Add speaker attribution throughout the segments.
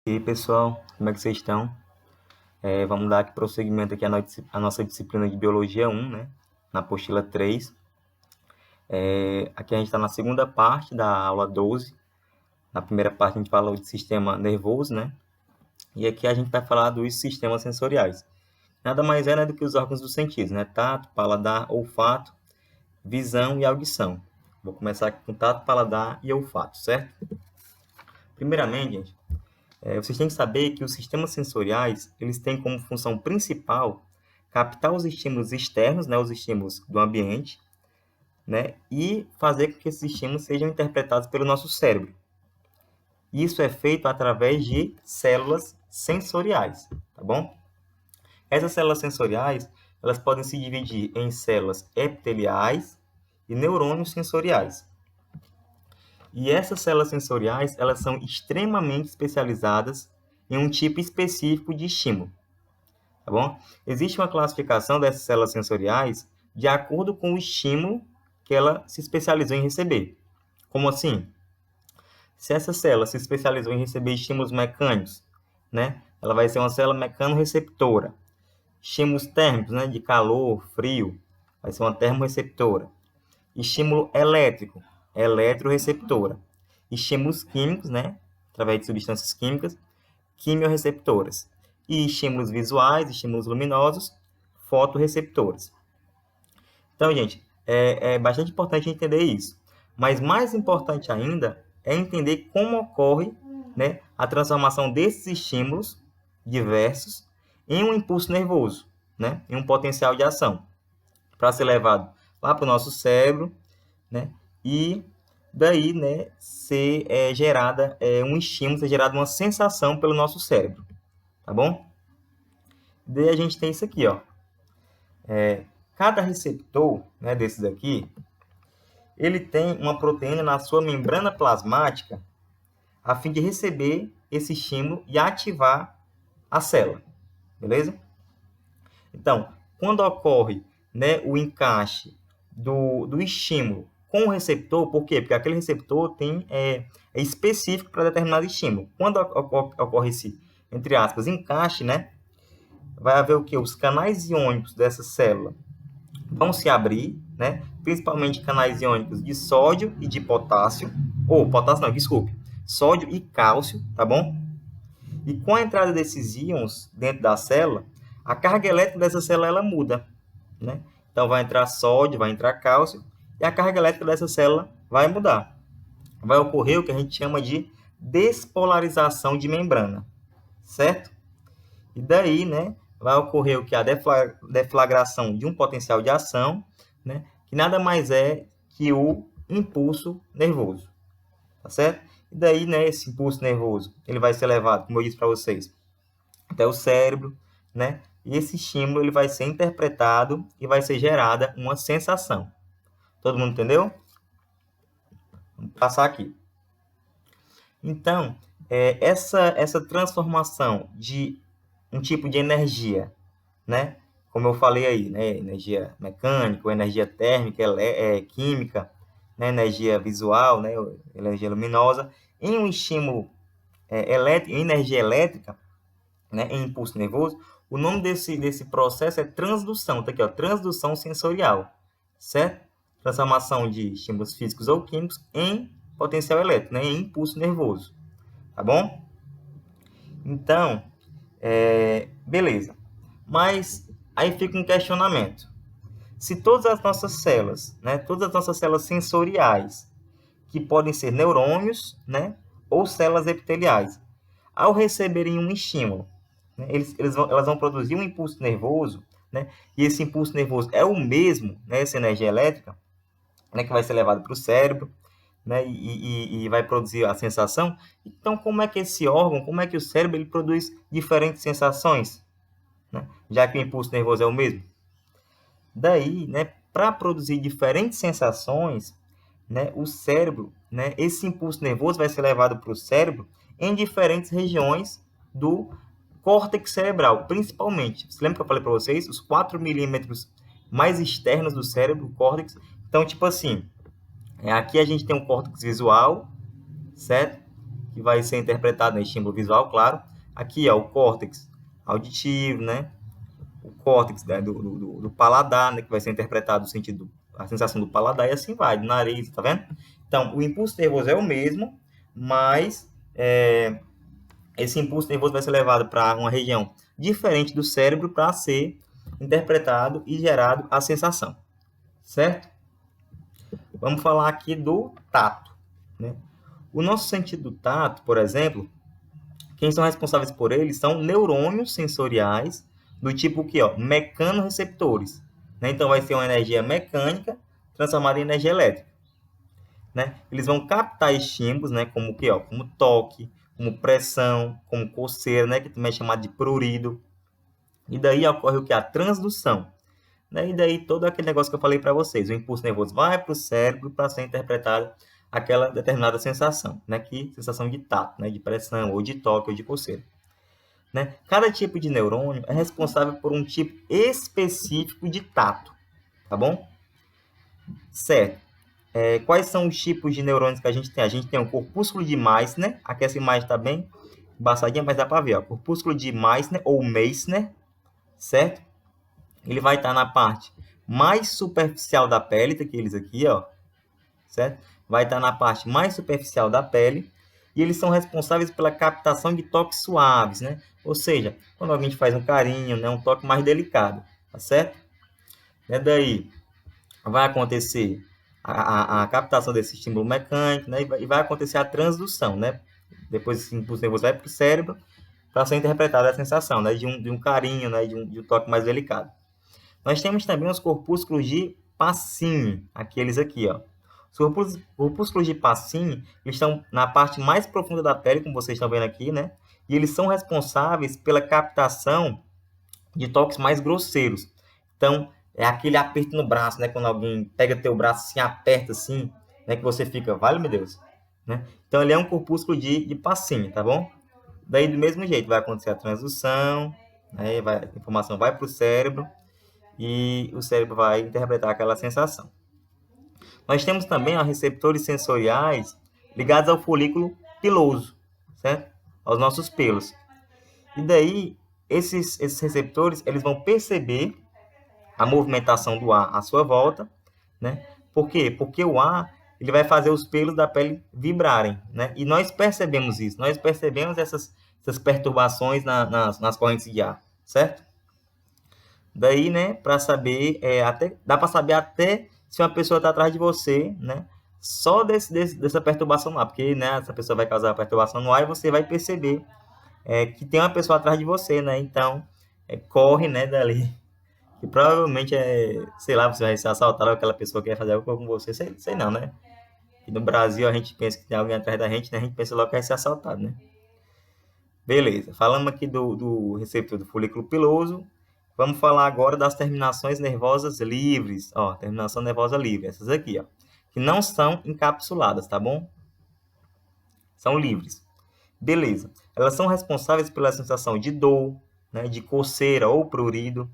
Speaker 1: E aí, pessoal, como é que vocês estão? Vamos dar aqui prosseguimento aqui à nossa disciplina de Biologia 1, né? Na apostila 3. Aqui a gente está na segunda parte da aula 12. Na primeira parte a gente falou de sistema nervoso, né? E aqui a gente vai falar dos sistemas sensoriais. Nada mais é, né, do que os órgãos dos sentidos, né? Tato, paladar, olfato, visão e audição. Vou começar aqui com tato, paladar e olfato, certo? Primeiramente, gente, vocês têm que saber que os sistemas sensoriais, eles têm como função principal captar os estímulos externos, né, os estímulos do ambiente, né, e fazer com que esses estímulos sejam interpretados pelo nosso cérebro. Isso é feito através de células sensoriais, tá bom? Essas células sensoriais, elas podem se dividir em células epiteliais e neurônios sensoriais. E essas células sensoriais, elas são extremamente especializadas em um tipo específico de estímulo, tá bom? Existe uma classificação dessas células sensoriais de acordo com o estímulo que ela se especializou em receber. Como assim? Se essa célula se especializou em receber estímulos mecânicos, né? Ela vai ser uma célula mecanoreceptora. Estímulos térmicos, né? De calor, frio, vai ser uma termorreceptora. Estímulo elétrico, eletroreceptora. Estímulos químicos, né? Através de substâncias químicas, quimiorreceptoras. E estímulos visuais, estímulos luminosos, fotorreceptoras. Então, gente, é bastante importante entender isso. Mas mais importante ainda é entender como ocorre, né, a transformação desses estímulos diversos em um impulso nervoso, né, em um potencial de ação, para ser levado lá para o nosso cérebro, né, e daí, né, ser gerada um estímulo, ser gerada uma sensação pelo nosso cérebro, tá bom? Daí a gente tem isso aqui, ó. Cada receptor, né, desses aqui, ele tem uma proteína na sua membrana plasmática a fim de receber esse estímulo e ativar a célula, beleza? Então, quando ocorre, né, o encaixe do estímulo com o receptor, por quê? Porque aquele receptor é específico para determinado estímulo. Quando ocorre esse, entre aspas, encaixe, né, vai haver o quê? Os canais iônicos dessa célula vão se abrir, né, principalmente canais iônicos de sódio e de potássio, ou potássio não, desculpe, sódio e cálcio, tá bom? E com a entrada desses íons dentro da célula, a carga elétrica dessa célula ela muda, né? Então vai entrar sódio, vai entrar cálcio, e a carga elétrica dessa célula vai mudar. Vai ocorrer o que a gente chama de despolarização de membrana, certo? E daí, né, vai ocorrer o que? A deflagração de um potencial de ação, né, que nada mais é que o impulso nervoso, tá certo? E daí, né, esse impulso nervoso, ele vai ser levado, como eu disse para vocês, até o cérebro, né? E esse estímulo ele vai ser interpretado e vai ser gerada uma sensação. Todo mundo entendeu? Vamos passar aqui. Então, essa transformação de um tipo de energia, né? Como eu falei aí, né? Energia mecânica, energia térmica, química, né? Energia visual, né? Energia luminosa, em um estímulo elétrico, energia elétrica, né? Em impulso nervoso, o nome desse processo é transdução, tá aqui, ó, transdução sensorial, certo? Transformação de estímulos físicos ou químicos em potencial elétrico, né? Em impulso nervoso, tá bom? Então, beleza. Mas aí fica um questionamento. Se todas as nossas células, né, todas as nossas células sensoriais, que podem ser neurônios, né, ou células epiteliais, ao receberem um estímulo, né, elas vão produzir um impulso nervoso, né, e esse impulso nervoso é o mesmo, né, essa energia elétrica, né, que vai ser levada para o cérebro, né, e vai produzir a sensação. Então, como é que esse órgão, como é que o cérebro ele produz diferentes sensações, né, já que o impulso nervoso é o mesmo? Daí, né, para produzir diferentes sensações, né, o cérebro, né, esse impulso nervoso vai ser levado para o cérebro em diferentes regiões do córtex cerebral, principalmente. Você lembra que eu falei para vocês? Os 4 milímetros mais externos do cérebro, o córtex. Então, tipo assim, aqui a gente tem um córtex visual, certo? que vai ser interpretado, né, estímulo visual, claro. Aqui, ó, o córtex auditivo, né? O córtex, né, do paladar, né, que vai ser interpretado no sentido, a sensação do paladar, e assim vai, do nariz, tá vendo? Então, o impulso nervoso é o mesmo, mas esse impulso nervoso vai ser levado para uma região diferente do cérebro para ser interpretado e gerado a sensação, certo? Vamos falar aqui do tato, né? O nosso sentido do tato, por exemplo, quem são responsáveis por ele são neurônios sensoriais do tipo que, ó, mecanorreceptores, né? Então vai ser uma energia mecânica transformada em energia elétrica, né? Eles vão captar estímulos, né, como que, ó, como toque, como pressão, como coceira, né, que também é chamado de prurido. E daí ocorre o que? A transdução, né? E daí todo aquele negócio que eu falei para vocês, o impulso nervoso vai para o cérebro para ser interpretado aquela determinada sensação, né? Que sensação de tato, né? De pressão, ou de toque, ou de coceira, né? Cada tipo de neurônio é responsável por um tipo específico de tato, tá bom? Certo. Quais são os tipos de neurônios que a gente tem? A gente tem o corpúsculo de Meissner, aqui essa imagem está bem embaçadinha, mas dá para ver, ó. Corpúsculo de Meissner ou Meissner, certo? Ele vai estar na parte mais superficial da pele, daqueles aqui, ó, certo? Vai estar na parte mais superficial da pele, e eles são responsáveis pela captação de toques suaves, né? Ou seja, quando alguém faz um carinho, né, um toque mais delicado, tá certo? Daí vai acontecer a captação desse estímulo mecânico, né? E vai acontecer a transdução, né? Depois esse impulso nervoso vai para o cérebro para ser interpretada a sensação, né? De um carinho, né? De um toque mais delicado. Nós temos também os corpúsculos de Pacini, aqueles aqui, ó. Os corpúsculos de Pacini estão na parte mais profunda da pele, como vocês estão vendo aqui, né? E eles são responsáveis pela captação de toques mais grosseiros. Então, é aquele aperto no braço, né? Quando alguém pega teu braço assim, aperta assim, né? Que você fica, vale meu Deus, né? Então, ele é um corpúsculo de Pacini, tá bom? Daí, do mesmo jeito, vai acontecer a transdução, né? A informação vai para o cérebro e o cérebro vai interpretar aquela sensação. Nós temos também, ó, receptores sensoriais ligados ao folículo piloso, certo? Aos nossos pelos. E daí, esses receptores, eles vão perceber a movimentação do ar à sua volta, né? Por quê? Porque o ar, ele vai fazer os pelos da pele vibrarem, né? E nós percebemos isso, nós percebemos essas perturbações nas correntes de ar, certo? Daí, né, para saber, dá para saber até se uma pessoa está atrás de você, né? Só dessa perturbação no ar, porque, né, essa pessoa vai causar perturbação no ar e você vai perceber que tem uma pessoa atrás de você, né? Então, corre, né, dali. Que provavelmente sei lá, você vai ser assaltado, aquela pessoa que quer fazer algo com você, sei não, né? E no Brasil a gente pensa que tem alguém atrás da gente, né? A gente pensa logo que vai ser assaltado, né? Beleza, falamos aqui do receptor do folículo piloso. Vamos falar agora das terminações nervosas livres. Ó, terminação nervosa livre, essas aqui, ó. Que não são encapsuladas, tá bom? São livres. Beleza. Elas são responsáveis pela sensação de dor, né, de coceira ou prurido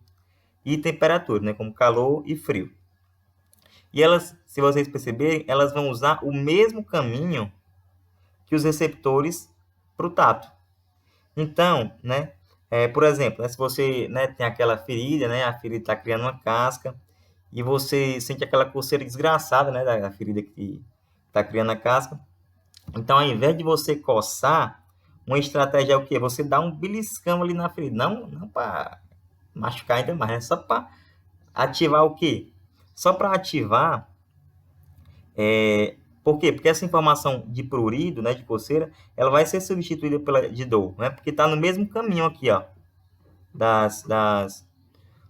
Speaker 1: e temperatura, né, como calor e frio. E elas, se vocês perceberem, elas vão usar o mesmo caminho que os receptores para o tato. Então, né, por exemplo, né, se você, né, tem aquela ferida, né, a ferida está criando uma casca, e você sente aquela coceira desgraçada, né, da ferida que está criando a casca. Então, ao invés de você coçar, uma estratégia é o quê? Você dá um beliscão ali na ferida. Não para machucar ainda mais, né? Só para ativar o quê? Só para ativar. Por quê? Porque essa informação de prurido, né, de coceira, ela vai ser substituída pela de dor, né? Porque está no mesmo caminho aqui, ó,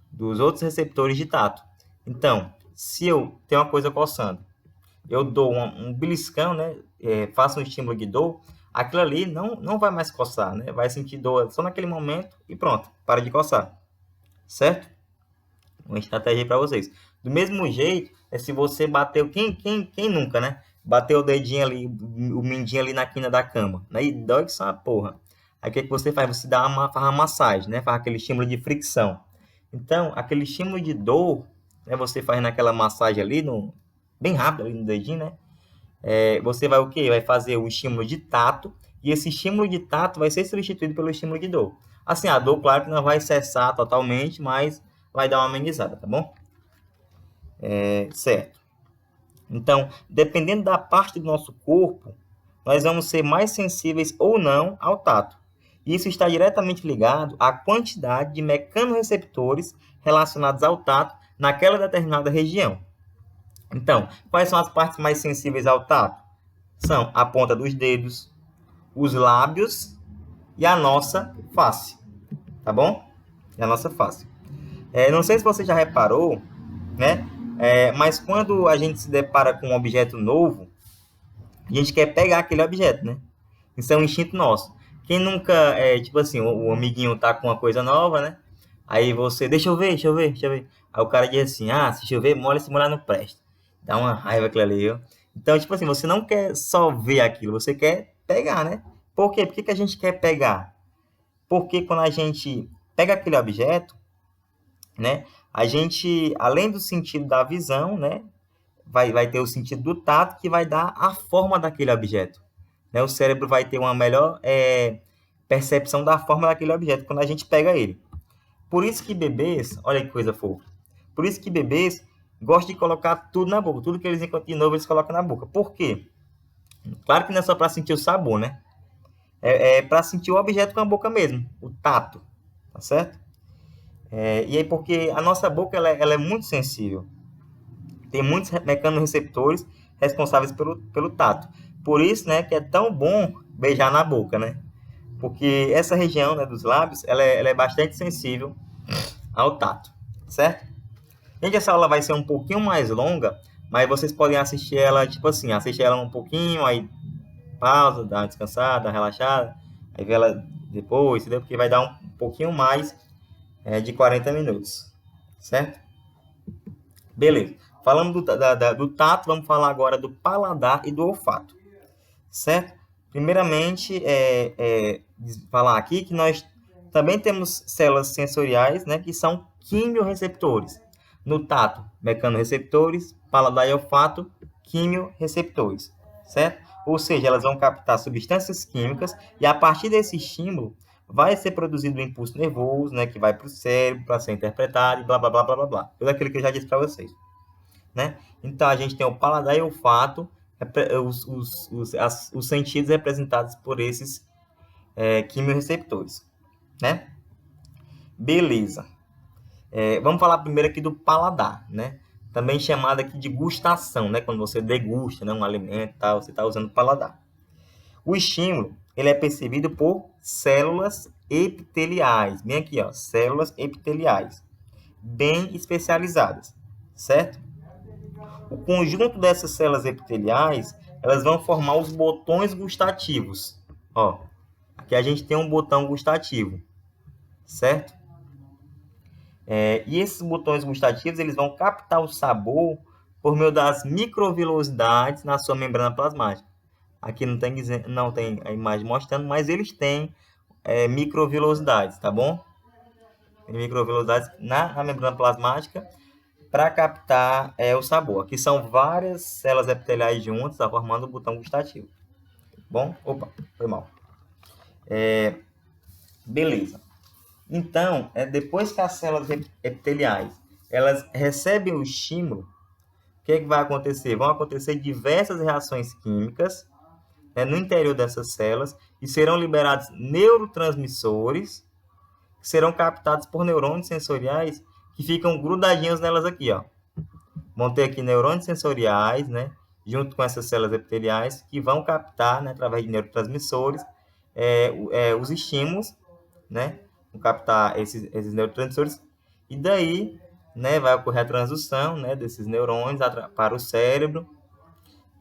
Speaker 1: dos outros receptores de tato. Então, se eu tenho uma coisa coçando, eu dou um beliscão, né? Faço um estímulo de dor, aquilo ali não vai mais coçar, né? Vai sentir dor só naquele momento e pronto, para de coçar, certo? Uma estratégia para vocês. Do mesmo jeito, se você bateu, quem nunca, né? Bateu o dedinho ali, o mindinho ali na quina da cama, né? E dói que só uma porra. Aí o que você faz? Você faz uma massagem, né? Faz aquele estímulo de fricção. Então, aquele estímulo de dor, né? Você faz naquela massagem ali, bem rápido ali no dedinho, né? Você vai o quê? Vai fazer o estímulo de tato e esse estímulo de tato vai ser substituído pelo estímulo de dor. Assim, a dor, claro que não vai cessar totalmente, mas vai dar uma amenizada, tá bom? Certo. Então, dependendo da parte do nosso corpo, nós vamos ser mais sensíveis ou não ao tato. Isso está diretamente ligado à quantidade de mecanorreceptores relacionados ao tato naquela determinada região. Então, quais são as partes mais sensíveis ao tato? São a ponta dos dedos, os lábios e a nossa face, tá bom? E a nossa face. Não sei se você já reparou, né? Mas quando a gente se depara com um objeto novo, a gente quer pegar aquele objeto, né? Isso é um instinto nosso. Quem nunca, tipo assim, o amiguinho tá com uma coisa nova, né? Aí você, deixa eu ver, deixa eu ver, deixa eu ver. Aí o cara diz assim, se chover, molha, se molhar não presta. Dá uma raiva aquilo ali, ó. Então, tipo assim, você não quer só ver aquilo, você quer pegar, né? Por quê? Por que a gente quer pegar? Porque quando a gente pega aquele objeto, né? A gente, além do sentido da visão, né? Vai ter o sentido do tato, que vai dar a forma daquele objeto. Né? O cérebro vai ter uma melhor percepção da forma daquele objeto quando a gente pega ele. Por isso que bebês, olha que coisa fofa, por isso que bebês gostam de colocar tudo na boca, tudo que eles encontram de novo eles colocam na boca. Por quê? Claro que não é só para sentir o sabor, né? É para sentir o objeto com a boca mesmo, o tato, tá certo? E aí porque a nossa boca ela é muito sensível. Tem muitos mecanorreceptores responsáveis pelo tato. Por isso, né, que é tão bom beijar na boca, né? Porque essa região, né, dos lábios, ela é bastante sensível ao tato, certo? Gente, essa aula vai ser um pouquinho mais longa, mas vocês podem assistir ela, tipo assim, assistir ela um pouquinho, aí pausa, dá uma descansada, relaxada, aí vê ela depois, entendeu? Porque vai dar um pouquinho mais de 40 minutos, certo? Beleza. Falando do tato, vamos falar agora do paladar e do olfato, certo? Primeiramente, falar aqui que nós também temos células sensoriais, né, que são quimiorreceptores. No tato, mecanorreceptores, paladar e olfato, quimiorreceptores, certo? Ou seja, elas vão captar substâncias químicas e a partir desse estímulo vai ser produzido um impulso nervoso, né, que vai para o cérebro para ser interpretado e blá, blá, blá, blá, blá, blá. Tudo aquilo que eu já disse para vocês, né? Então, a gente tem o paladar e o olfato, os sentidos representados por esses quimiorreceptores, né? Beleza. Vamos falar primeiro aqui do paladar, né? Também chamado aqui de gustação, né? Quando você degusta, né, um alimento, tal, você está usando o paladar. O estímulo, ele é percebido por células epiteliais, bem aqui, ó, células epiteliais, bem especializadas, certo? O conjunto dessas células epiteliais, elas vão formar os botões gustativos. Ó, aqui a gente tem um botão gustativo, certo? E esses botões gustativos, eles vão captar o sabor por meio das microvilosidades na sua membrana plasmática. Aqui não tem a imagem mostrando, mas eles têm microvilosidades, tá bom? Tem microvilosidades na membrana plasmática para captar o sabor. Aqui são várias células epiteliais juntas, tá, formando o botão gustativo. Bom? Opa, foi mal. Beleza. Então, depois que as células epiteliais elas recebem o estímulo, o que vai acontecer? Vão acontecer diversas reações químicas no interior dessas células e serão liberados neurotransmissores que serão captados por neurônios sensoriais que ficam grudadinhos nelas aqui, ó. Vão ter aqui neurônios sensoriais, né, junto com essas células epiteliais, que vão captar, né, através de neurotransmissores, os estímulos, né, vão captar esses neurotransmissores, e daí, né, vai ocorrer a transdução, né, desses neurônios para o cérebro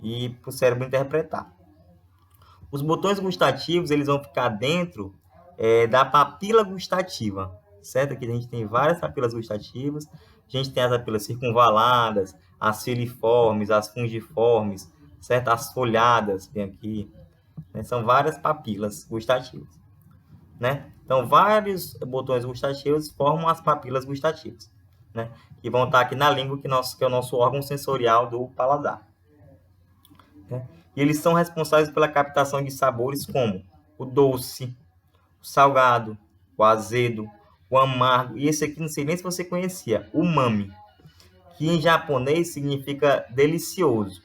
Speaker 1: e para o cérebro interpretar. Os botões gustativos, eles vão ficar dentro da papila gustativa, certo? Aqui a gente tem várias papilas gustativas. A gente tem as papilas circunvaladas, as filiformes, as fungiformes, certo? As folhadas, tem aqui. Né? São várias papilas gustativas, né? Então, vários botões gustativos formam as papilas gustativas, né? Que vão estar aqui na língua, que é o nosso órgão sensorial do paladar. Né? E eles são responsáveis pela captação de sabores como o doce, o salgado, o azedo, o amargo. E esse aqui, não sei nem se você conhecia, umami, que em japonês significa delicioso.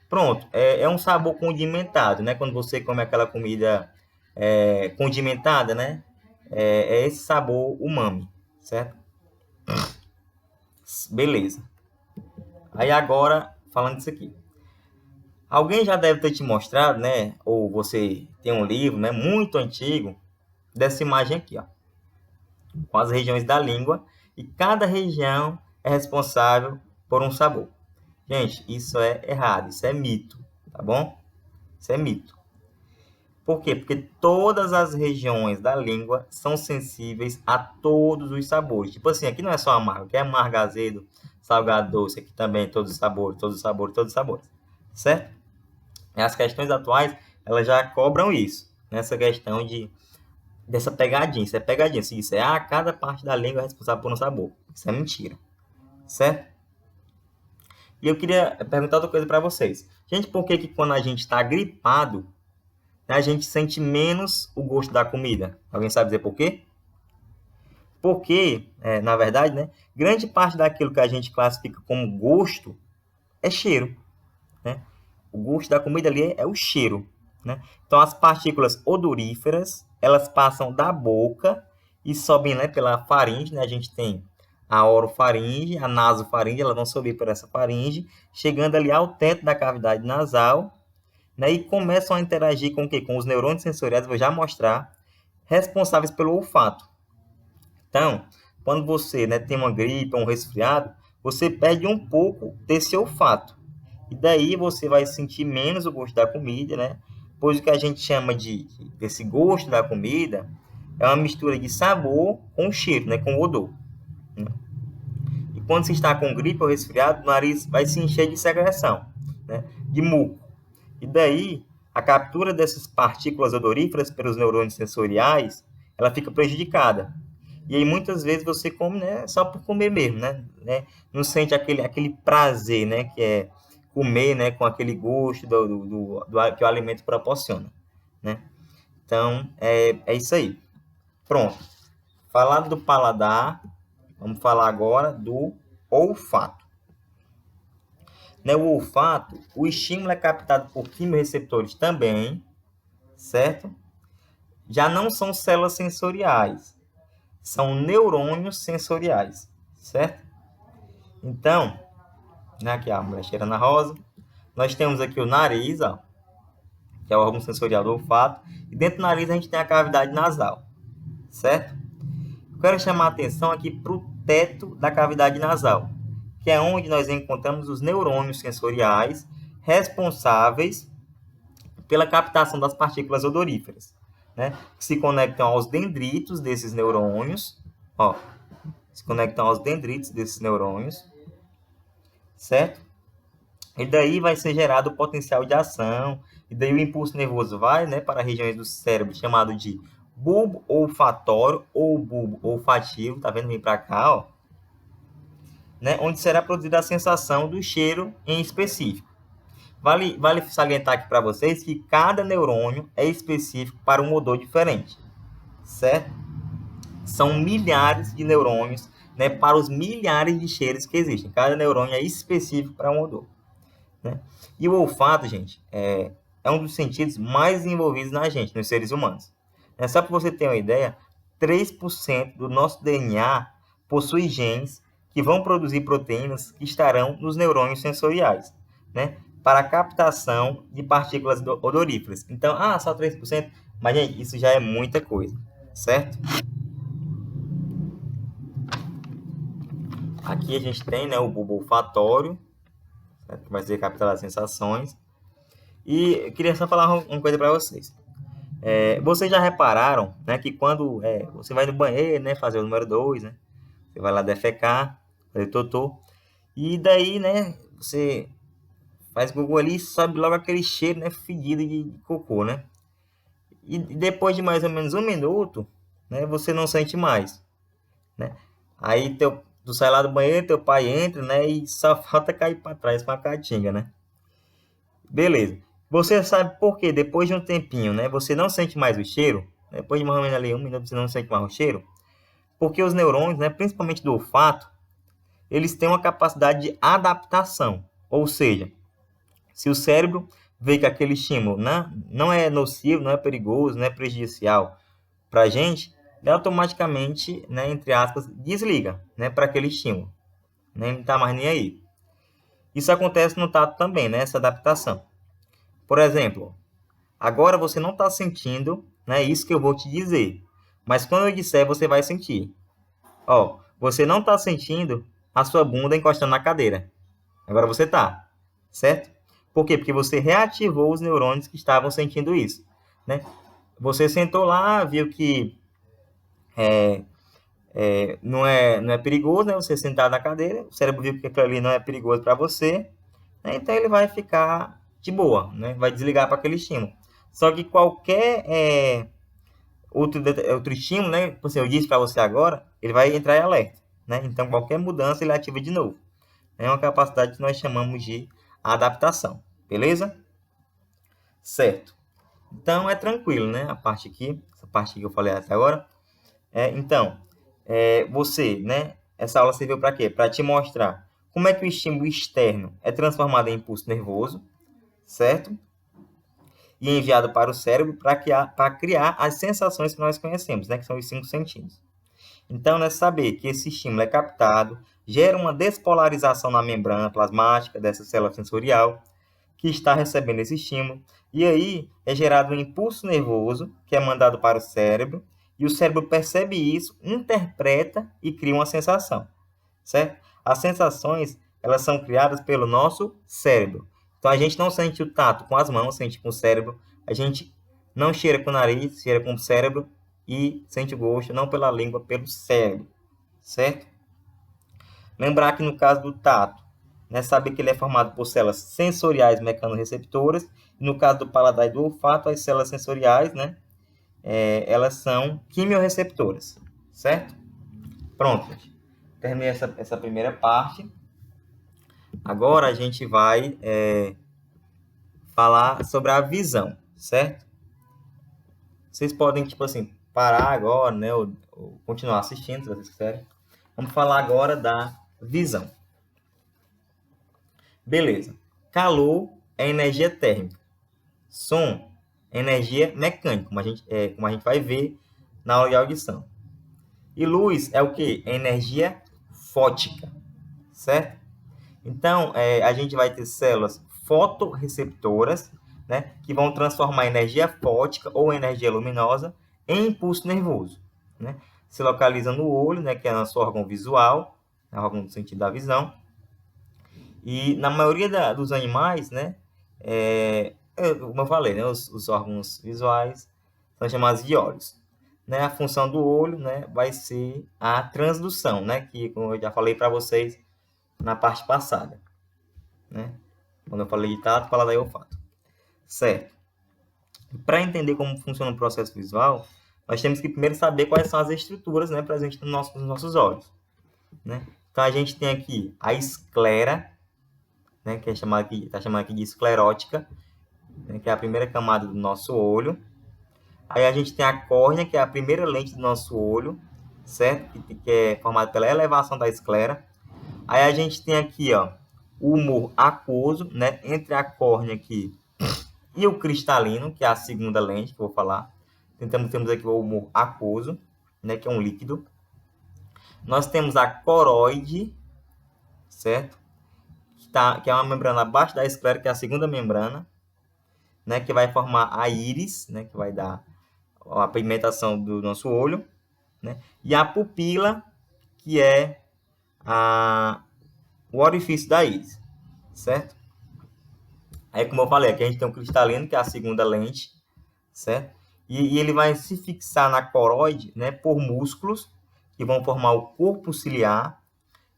Speaker 1: Pronto, é um sabor condimentado, né? Quando você come aquela comida condimentada, né? É esse sabor umami, certo? Beleza. Aí agora, falando disso aqui. Alguém já deve ter te mostrado, né? Ou você tem um livro, né? Muito antigo, dessa imagem aqui, ó. Com as regiões da língua. E cada região é responsável por um sabor. Gente, isso é errado, isso é mito, tá bom? Isso é mito. Por quê? Porque todas as regiões da língua são sensíveis a todos os sabores. Tipo assim, aqui não é só amargo, aqui é amargo, azedo, salgado, doce, aqui também todos os sabores, todos os sabores, todos os sabores. Certo? E as questões atuais, elas já cobram isso. Nessa questão dessa pegadinha. Isso é pegadinha. Isso é, cada parte da língua é responsável por um sabor. Isso é mentira. Certo? E eu queria perguntar outra coisa para vocês. Gente, por que quando a gente está gripado, a gente sente menos o gosto da comida? Alguém sabe dizer por quê? Porque, na verdade, né, grande parte daquilo que a gente classifica como gosto é cheiro. Né? O gosto da comida ali é o cheiro. Né? Então, as partículas odoríferas, elas passam da boca e sobem, né, pela faringe. Né? A gente tem a orofaringe, a nasofaringe, elas vão subir por essa faringe, chegando ali ao teto da cavidade nasal, né, e começam a interagir com o quê? Com os neurônios sensoriais, vou já mostrar, responsáveis pelo olfato. Então, quando você, né, tem uma gripe ou um resfriado, você perde um pouco desse olfato. E daí você vai sentir menos o gosto da comida, né? Pois o que a gente chama desse gosto da comida é uma mistura de sabor com cheiro, né, com odor. Né? E quando você está com gripe ou resfriado, o nariz vai se encher de secreção, né, de muco. E daí, a captura dessas partículas odoríferas pelos neurônios sensoriais, ela fica prejudicada. E aí, muitas vezes, você come, né, só por comer mesmo, né? Não sente aquele prazer, né, que é comer, né, com aquele gosto que o alimento proporciona, né? Então, é isso aí. Pronto. Falado do paladar, vamos falar agora do olfato. Né, o olfato, o estímulo é captado por quimiorreceptores também, certo? Já não são células sensoriais, são neurônios sensoriais, certo? Então, né, aqui a mulher cheirando a rosa, nós temos aqui o nariz, ó, que é o órgão sensorial do olfato, e dentro do nariz a gente tem a cavidade nasal, certo? Eu quero chamar a atenção aqui para o teto da cavidade nasal, que é onde nós encontramos os neurônios sensoriais responsáveis pela captação das partículas odoríferas, né? Que se conectam aos dendritos desses neurônios, ó, se conectam aos dendritos desses neurônios, certo? E daí vai ser gerado o potencial de ação, e daí o impulso nervoso vai, né, para regiões do cérebro chamado de bulbo olfatório ou bulbo olfativo, tá vendo? Vem para cá, ó, né, onde será produzida a sensação do cheiro em específico. Vale salientar aqui para vocês que cada neurônio é específico para um odor diferente, certo? São milhares de neurônios, né, para os milhares de cheiros que existem. Cada neurônio é específico para um odor. Né? E o olfato, gente, é um dos sentidos mais envolvidos na gente, nos seres humanos. Só para você ter uma ideia, 3% do nosso DNA possui genes que vão produzir proteínas que estarão nos neurônios sensoriais, né? Para a captação de partículas odoríferas. Então, só 3%? Mas, gente, isso já é muita coisa, certo? Aqui a gente tem, né, o bulbo olfatório, certo? Que vai ser captar as sensações. E eu queria só falar uma coisa para vocês. Vocês já repararam, né, que quando você vai no banheiro, né, fazer o número 2, né, você vai lá defecar, fazer totô, e daí, né, você faz gugu ali e sobe logo aquele cheiro, né, fedido de cocô, né? E depois de mais ou menos 1 minuto, né, você não sente mais, né? Aí tu sai lá do banheiro, teu pai entra, né, e só falta cair para trás com a caatinga, né? Beleza. Você sabe por quê? Depois de um tempinho, né, você não sente mais o cheiro? Depois de mais ou menos ali 1 minuto, você não sente mais o cheiro? Porque os neurônios, né, principalmente do olfato, eles têm uma capacidade de adaptação. Ou seja, se o cérebro vê que aquele estímulo não é nocivo, não é perigoso, não é prejudicial para a gente, ele automaticamente, né, entre aspas, desliga, né, para aquele estímulo. Né, ele não está mais nem aí. Isso acontece no tato também, né, essa adaptação. Por exemplo, agora você não está sentindo, né, isso que eu vou te dizer. Mas quando eu disser, você vai sentir. Ó, você não está sentindo a sua bunda encostando na cadeira. Agora você está, certo? Por quê? Porque você reativou os neurônios que estavam sentindo isso, né? Você sentou lá, viu que não é perigoso, né? Você sentar na cadeira, o cérebro viu que aquilo ali não é perigoso para você, né? Então ele vai ficar de boa, né? Vai desligar para aquele estímulo. Só que qualquer outro estímulo, né? Assim, eu disse para você agora, ele vai entrar em alerta, né? Então qualquer mudança ele ativa de novo. É uma capacidade que nós chamamos de adaptação, beleza? Certo. Então é tranquilo, né? A parte aqui, essa parte aqui que eu falei até agora. Então, você, né? Essa aula serviu para quê? Para te mostrar como é que o estímulo externo é transformado em impulso nervoso, certo? E enviado para o cérebro para criar as sensações que nós conhecemos, né? Que são os 5 sentidos. Então, né, saber que esse estímulo é captado, gera uma despolarização na membrana plasmática dessa célula sensorial que está recebendo esse estímulo, e aí é gerado um impulso nervoso que é mandado para o cérebro, e o cérebro percebe isso, interpreta e cria uma sensação, certo? As sensações, elas são criadas pelo nosso cérebro. Então, a gente não sente o tato com as mãos, sente com o cérebro, a gente não cheira com o nariz, cheira com o cérebro, e sente o gosto não pela língua, pelo cérebro, certo? Lembrar que no caso do tato, né, saber que ele é formado por células sensoriais mecanorreceptoras, e no caso do paladar e do olfato, as células sensoriais, né, elas são quimiorreceptoras, certo? Pronto, gente. Terminei essa primeira parte. Agora a gente vai falar sobre a visão, certo? Vocês podem, tipo assim, parar agora, né, ou continuar assistindo, se vocês quiserem. Vamos falar agora da visão. Beleza. Calor é energia térmica. Som é energia mecânica, como a gente vai ver na aula de audição. E luz é o quê? É energia fótica, certo? Então, a gente vai ter células fotorreceptoras, né, que vão transformar energia fótica ou energia luminosa em impulso nervoso, né? Se localiza no olho, né, que é nosso órgão visual, né, órgão do sentido da visão. E na maioria dos animais, né, como eu falei, né, os órgãos visuais são chamados de olhos. Né, a função do olho, né, vai ser a transdução, né, que como eu já falei para vocês na parte passada, né, quando eu falei de tato, paladar e olfato. Certo. Para entender como funciona o processo visual, nós temos que primeiro saber quais são as estruturas, né, presentes nos nossos olhos, né? Então a gente tem aqui a esclera, né, que está chamada aqui de esclerótica, né, que é a primeira camada do nosso olho. Aí a gente tem a córnea, que é a primeira lente do nosso olho, certo? Que é formada pela elevação da esclera. Aí a gente tem aqui, ó, o humor aquoso, né, entre a córnea aqui e o cristalino, que é a segunda lente que eu vou falar. Temos aqui o humor aquoso, né, que é um líquido. Nós temos a coroide, certo? Que é uma membrana abaixo da esclera, que é a segunda membrana, né, que vai formar a íris, né, que vai dar a pigmentação do nosso olho, né? E a pupila, que é o orifício da íris, certo? Aí, como eu falei, aqui a gente tem o cristalino, que é a segunda lente, certo? E ele vai se fixar na coroide, né, por músculos que vão formar o corpo ciliar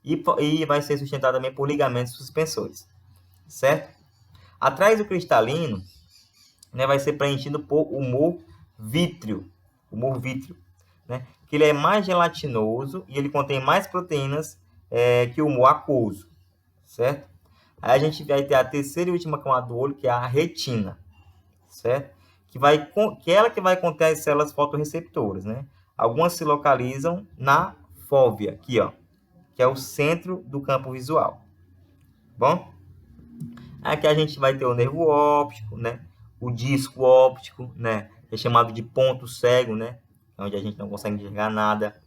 Speaker 1: e vai ser sustentado também por ligamentos suspensores, certo? Atrás do cristalino, né, vai ser preenchido por humor vítreo, né, que ele é mais gelatinoso e ele contém mais proteínas que o humor aquoso, certo? Aí a gente vai ter a terceira e última camada do olho, que é a retina, certo? Que ela que vai conter as células fotorreceptoras, né? Algumas se localizam na fóvea, aqui, ó, que é o centro do campo visual. Bom? Aqui a gente vai ter o nervo óptico, né? O disco óptico, né? É chamado de ponto cego, né? Onde a gente não consegue enxergar nada,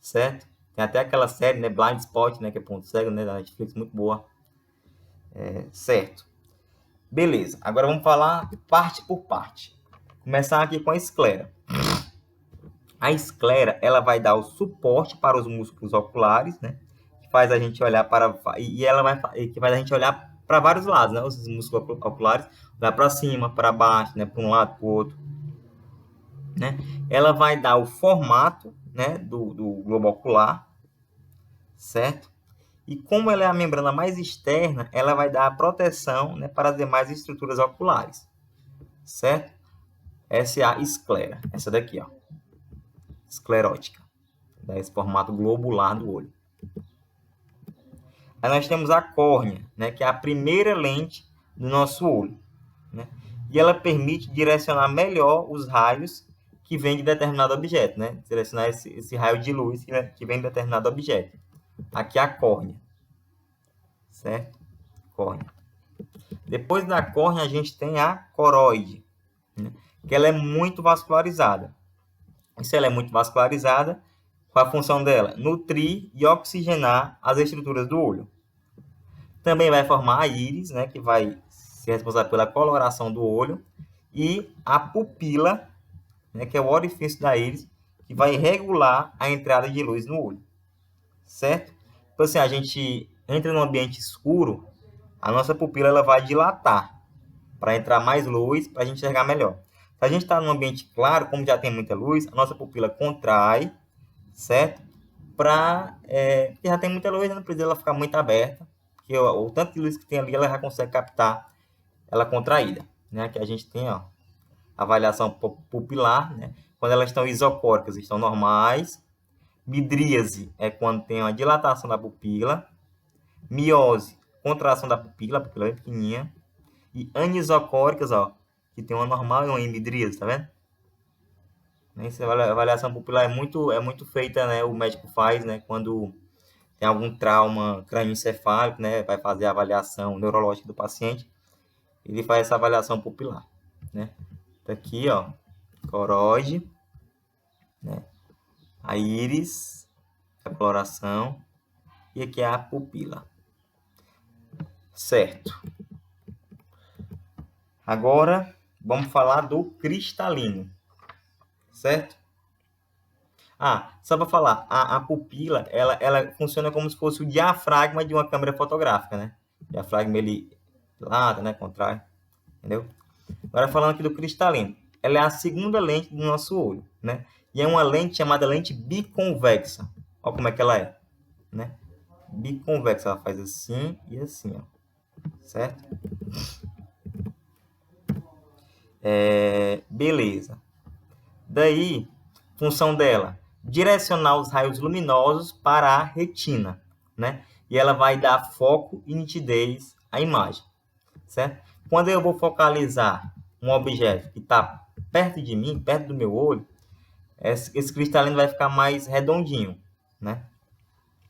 Speaker 1: certo? Tem até aquela série, né? Blind Spot, né? Que é ponto cego, né? Da Netflix, muito boa. Certo. Beleza. Agora vamos falar parte por parte. Começar aqui com a esclera. A esclera, ela vai dar o suporte para os músculos oculares, né? Que faz a gente olhar para... E ela vai... Que faz a gente olhar para vários lados, né? Os músculos oculares vai para cima, para baixo, né? Para um lado, para o outro, né? Ela vai dar o formato, né? Do globo ocular, certo? E como ela é a membrana mais externa, ela vai dar a proteção, né? Para as demais estruturas oculares, certo? Essa é a esclera, essa daqui, ó. Esclerótica, dá esse formato globular do olho. Aí nós temos a córnea, né, que é a primeira lente do nosso olho, né? E ela permite direcionar melhor os raios que vêm de determinado objeto, né? Direcionar esse raio de luz que vem de determinado objeto. Aqui é a córnea, certo? Córnea. Depois da córnea a gente tem a coroide, né, que ela é muito vascularizada. E se ela é muito vascularizada, qual a função dela? Nutrir e oxigenar as estruturas do olho. Também vai formar a íris, né, que vai ser responsável pela coloração do olho, e a pupila, né, que é o orifício da íris, que vai regular a entrada de luz no olho, certo? Então, assim, a gente entra num ambiente escuro, a nossa pupila ela vai dilatar para entrar mais luz, para a gente enxergar melhor. Se a gente está num ambiente claro, como já tem muita luz, a nossa pupila contrai, certo? Porque já tem muita luz, não precisa ela ficar muito aberta, porque o tanto de luz que tem ali, ela já consegue captar ela contraída, né? Que a gente tem, ó, avaliação pupilar, né? Quando elas estão isocóricas, estão normais. Midríase é quando tem uma dilatação da pupila. Miose, contração da pupila, a pupila é pequenininha. E anisocóricas, ó, que tem uma normal e uma hemidríase, tá vendo? Essa avaliação pupilar é muito feita, né? O médico faz, né? Quando tem algum trauma crânioencefálico, né? Vai fazer a avaliação neurológica do paciente. Ele faz essa avaliação pupilar, né? Tá aqui, ó, coroide, né? A íris, a coloração, e aqui é a pupila. Certo. Agora, vamos falar do cristalino, certo? Só para falar, a pupila, ela funciona como se fosse o diafragma de uma câmera fotográfica, né? O diafragma, ele dilata, né? Contrai, entendeu? Agora, falando aqui do cristalino. Ela é a segunda lente do nosso olho, né? E é uma lente chamada lente biconvexa. Olha como é que ela é, né? Biconvexa, ela faz assim e assim, ó. Certo? Beleza. Daí, função dela, direcionar os raios luminosos para a retina, né? E ela vai dar foco e nitidez à imagem, certo? Quando eu vou focalizar um objeto que está perto de mim, perto do meu olho, esse cristalino vai ficar mais redondinho, né?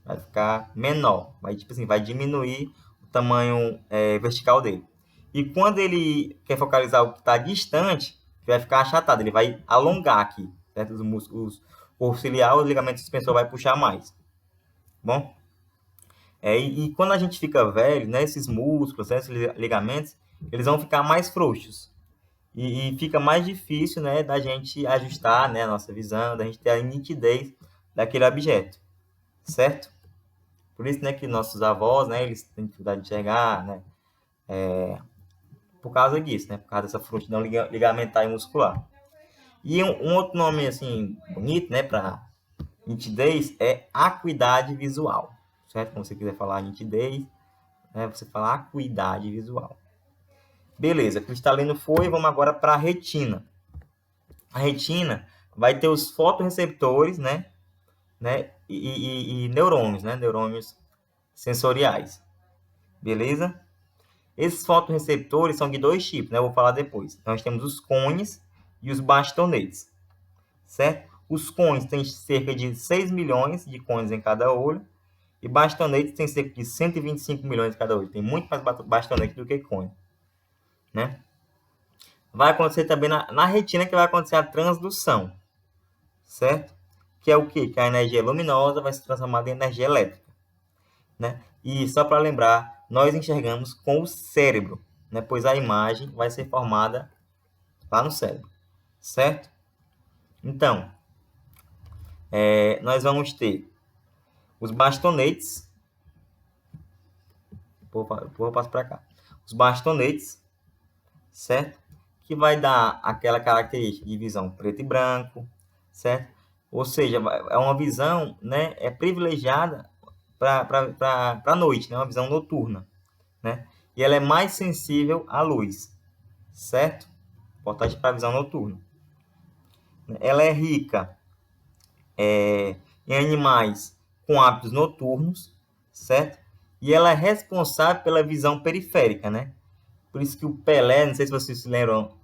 Speaker 1: Vai ficar menor, tipo assim, vai diminuir o tamanho vertical dele. E quando ele quer focalizar o que está distante, vai ficar achatado, ele vai alongar aqui, certo? Os músculos, o ciliar, o ligamento suspensor vai puxar mais. Bom? E quando a gente fica velho, né, esses músculos, esses ligamentos, eles vão ficar mais frouxos. E fica mais difícil, né, da gente ajustar, né, a nossa visão, da gente ter a nitidez daquele objeto, certo? Por isso, né, que nossos avós, né, eles têm dificuldade de enxergar, né, por causa disso, né, por causa dessa frouxidão ligamentar e muscular. E um outro nome, assim, bonito, né, para nitidez é acuidade visual, certo? Quando você quiser falar nitidez, né, você fala acuidade visual. Beleza, cristalino foi, vamos agora para a retina. A retina vai ter os fotorreceptores, né, e neurônios, né, neurônios sensoriais. Beleza? Esses fotorreceptores são de dois tipos, né? Eu vou falar depois. Então, nós temos os cones e os bastonetes, certo? Os cones têm cerca de 6 milhões de cones em cada olho, e bastonetes têm cerca de 125 milhões em cada olho. Tem muito mais bastonete do que cone, né? Vai acontecer também na retina que vai acontecer a transdução, certo? Que é o quê? Que a energia luminosa vai se transformar em energia elétrica, né? E só para lembrar, nós enxergamos com o cérebro, né? Pois a imagem vai ser formada lá no cérebro, certo? Então, nós vamos ter os bastonetes, vou passar para cá, os bastonetes, certo? Que vai dar aquela característica de visão preto e branco, certo? Ou seja, é uma visão, né, privilegiada para a noite, né? Uma visão noturna, né? E ela é mais sensível à luz, certo? Importante para a visão noturna. Ela é rica em animais com hábitos noturnos, certo? E ela é responsável pela visão periférica, né? Por isso que o Pelé, não sei se vocês se lembram,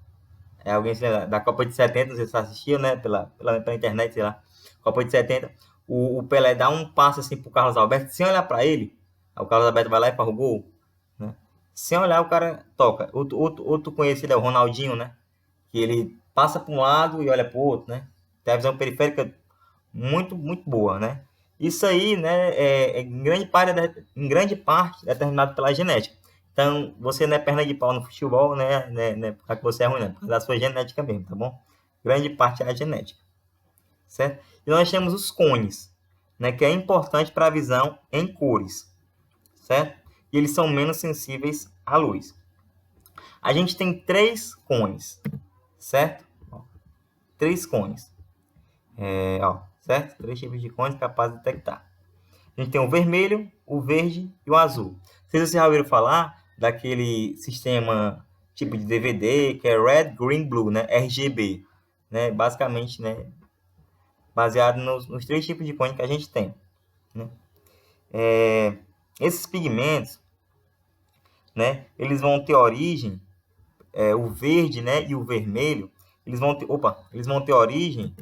Speaker 1: alguém se lembra da Copa de 70, não sei se você assistiu, né? Pela internet, sei lá. Copa de 70, o Pelé dá um passo assim pro Carlos Alberto, sem olhar para ele. Aí o Carlos Alberto vai lá e faz o gol, né? Sem olhar, o cara toca. Outro conhecido é o Ronaldinho, né? Que ele passa para um lado e olha para o outro, né? Tem a visão periférica muito, muito boa, né? Isso aí, né, em grande parte determinado pela genética. Então, você não é perna de pau no futebol, né, porque você é ruim, né? Por causa da sua genética mesmo, tá bom? Grande parte é a genética, certo? E nós temos os cones, né, que é importante para a visão em cores, certo? E eles são menos sensíveis à luz. A gente tem 3 cones, certo? 3 cones. Certo? 3 tipos de cones capazes de detectar. A gente tem o vermelho, o verde e o azul. Vocês já ouviram falar daquele sistema tipo de DVD que é Red, Green, Blue, né? RGB, né? Basicamente, né? Baseado nos 3 tipos de cone que a gente tem, né? Esses pigmentos, né? Eles vão ter origem, o verde, né? E o vermelho, eles vão ter origem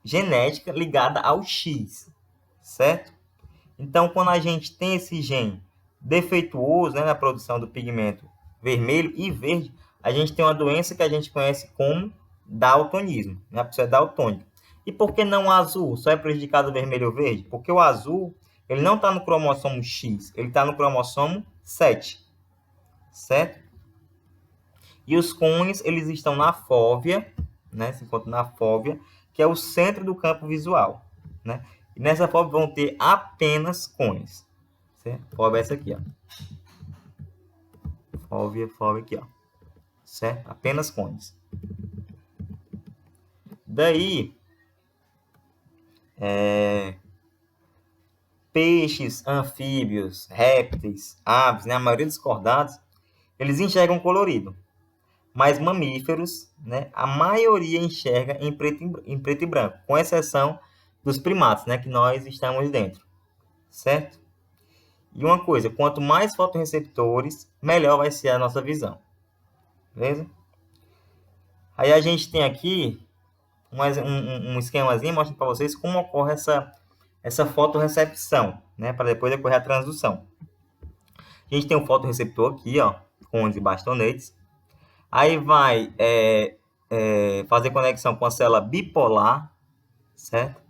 Speaker 1: genética ligada ao X, certo? Então, quando a gente tem esse gene defeituoso, né, na produção do pigmento vermelho e verde, a gente tem uma doença que a gente conhece como daltonismo, né? A pessoa é daltônica. E por que não o azul? Só é prejudicado o vermelho ou verde? Porque o azul, ele não está no cromossomo X, ele está no cromossomo 7, certo? E os cones, eles estão na fóvea, né? Se encontram na fóvea, que é o centro do campo visual, né? E nessa fóvea vão ter apenas cones, certo? Fóvea é essa aqui, ó. Fóvea aqui, ó. Certo? Apenas cones. Daí, peixes, anfíbios, répteis, aves, né? A maioria dos cordados, eles enxergam colorido. Mas mamíferos, né? A maioria enxerga em preto e branco, com exceção dos primatas, né? Que nós estamos dentro, certo? E uma coisa, quanto mais fotorreceptores, melhor vai ser a nossa visão. Beleza? Aí a gente tem aqui um esquemazinho mostrando para vocês como ocorre essa fotorrecepção, né? Para depois ocorrer a transdução. A gente tem um fotorreceptor aqui, ó, com os bastonetes. Aí vai fazer conexão com a célula bipolar, certo?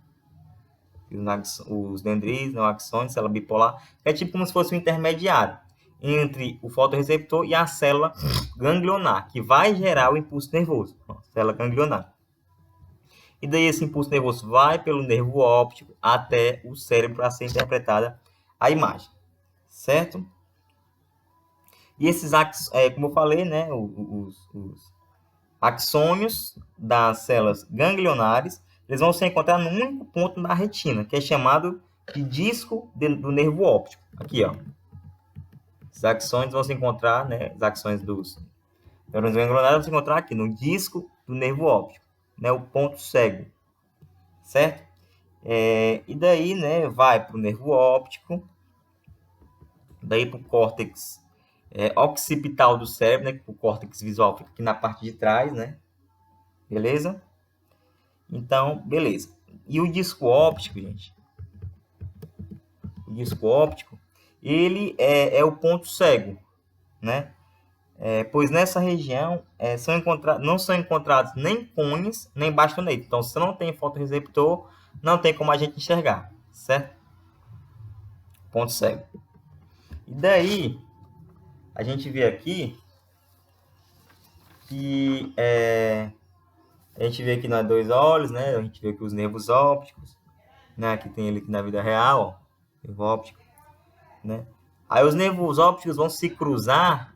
Speaker 1: Os dendritos, o axônio, célula bipolar, é tipo como se fosse um intermediário entre o fotorreceptor e a célula ganglionar, que vai gerar o impulso nervoso, célula ganglionar. E daí esse impulso nervoso vai pelo nervo óptico até o cérebro para ser interpretada a imagem, certo? E esses, como eu falei, né, os axônios das células ganglionares, eles vão se encontrar num único ponto na retina, que é chamado de disco do nervo óptico. Aqui, ó. Os axônios vão se encontrar, né, os axônios dos neurônios ganglionares vão se encontrar aqui, no disco do nervo óptico, né, o ponto cego, certo? E daí, né, vai para o nervo óptico, daí para o córtex occipital do cérebro, né? O córtex visual fica aqui na parte de trás, né? Beleza? Então, beleza. E o disco óptico, gente? O disco óptico, ele é o ponto cego, né? Pois nessa região não são encontrados nem cones, nem bastonetes. Então, se não tem fotorreceptor, não tem como a gente enxergar, certo? Ponto cego. E daí, a gente vê aqui que a gente vê aqui nos dois olhos, né? A gente vê aqui os nervos ópticos, né? Aqui tem ele aqui na vida real, ó, nervo óptico, né? Aí os nervos ópticos vão se cruzar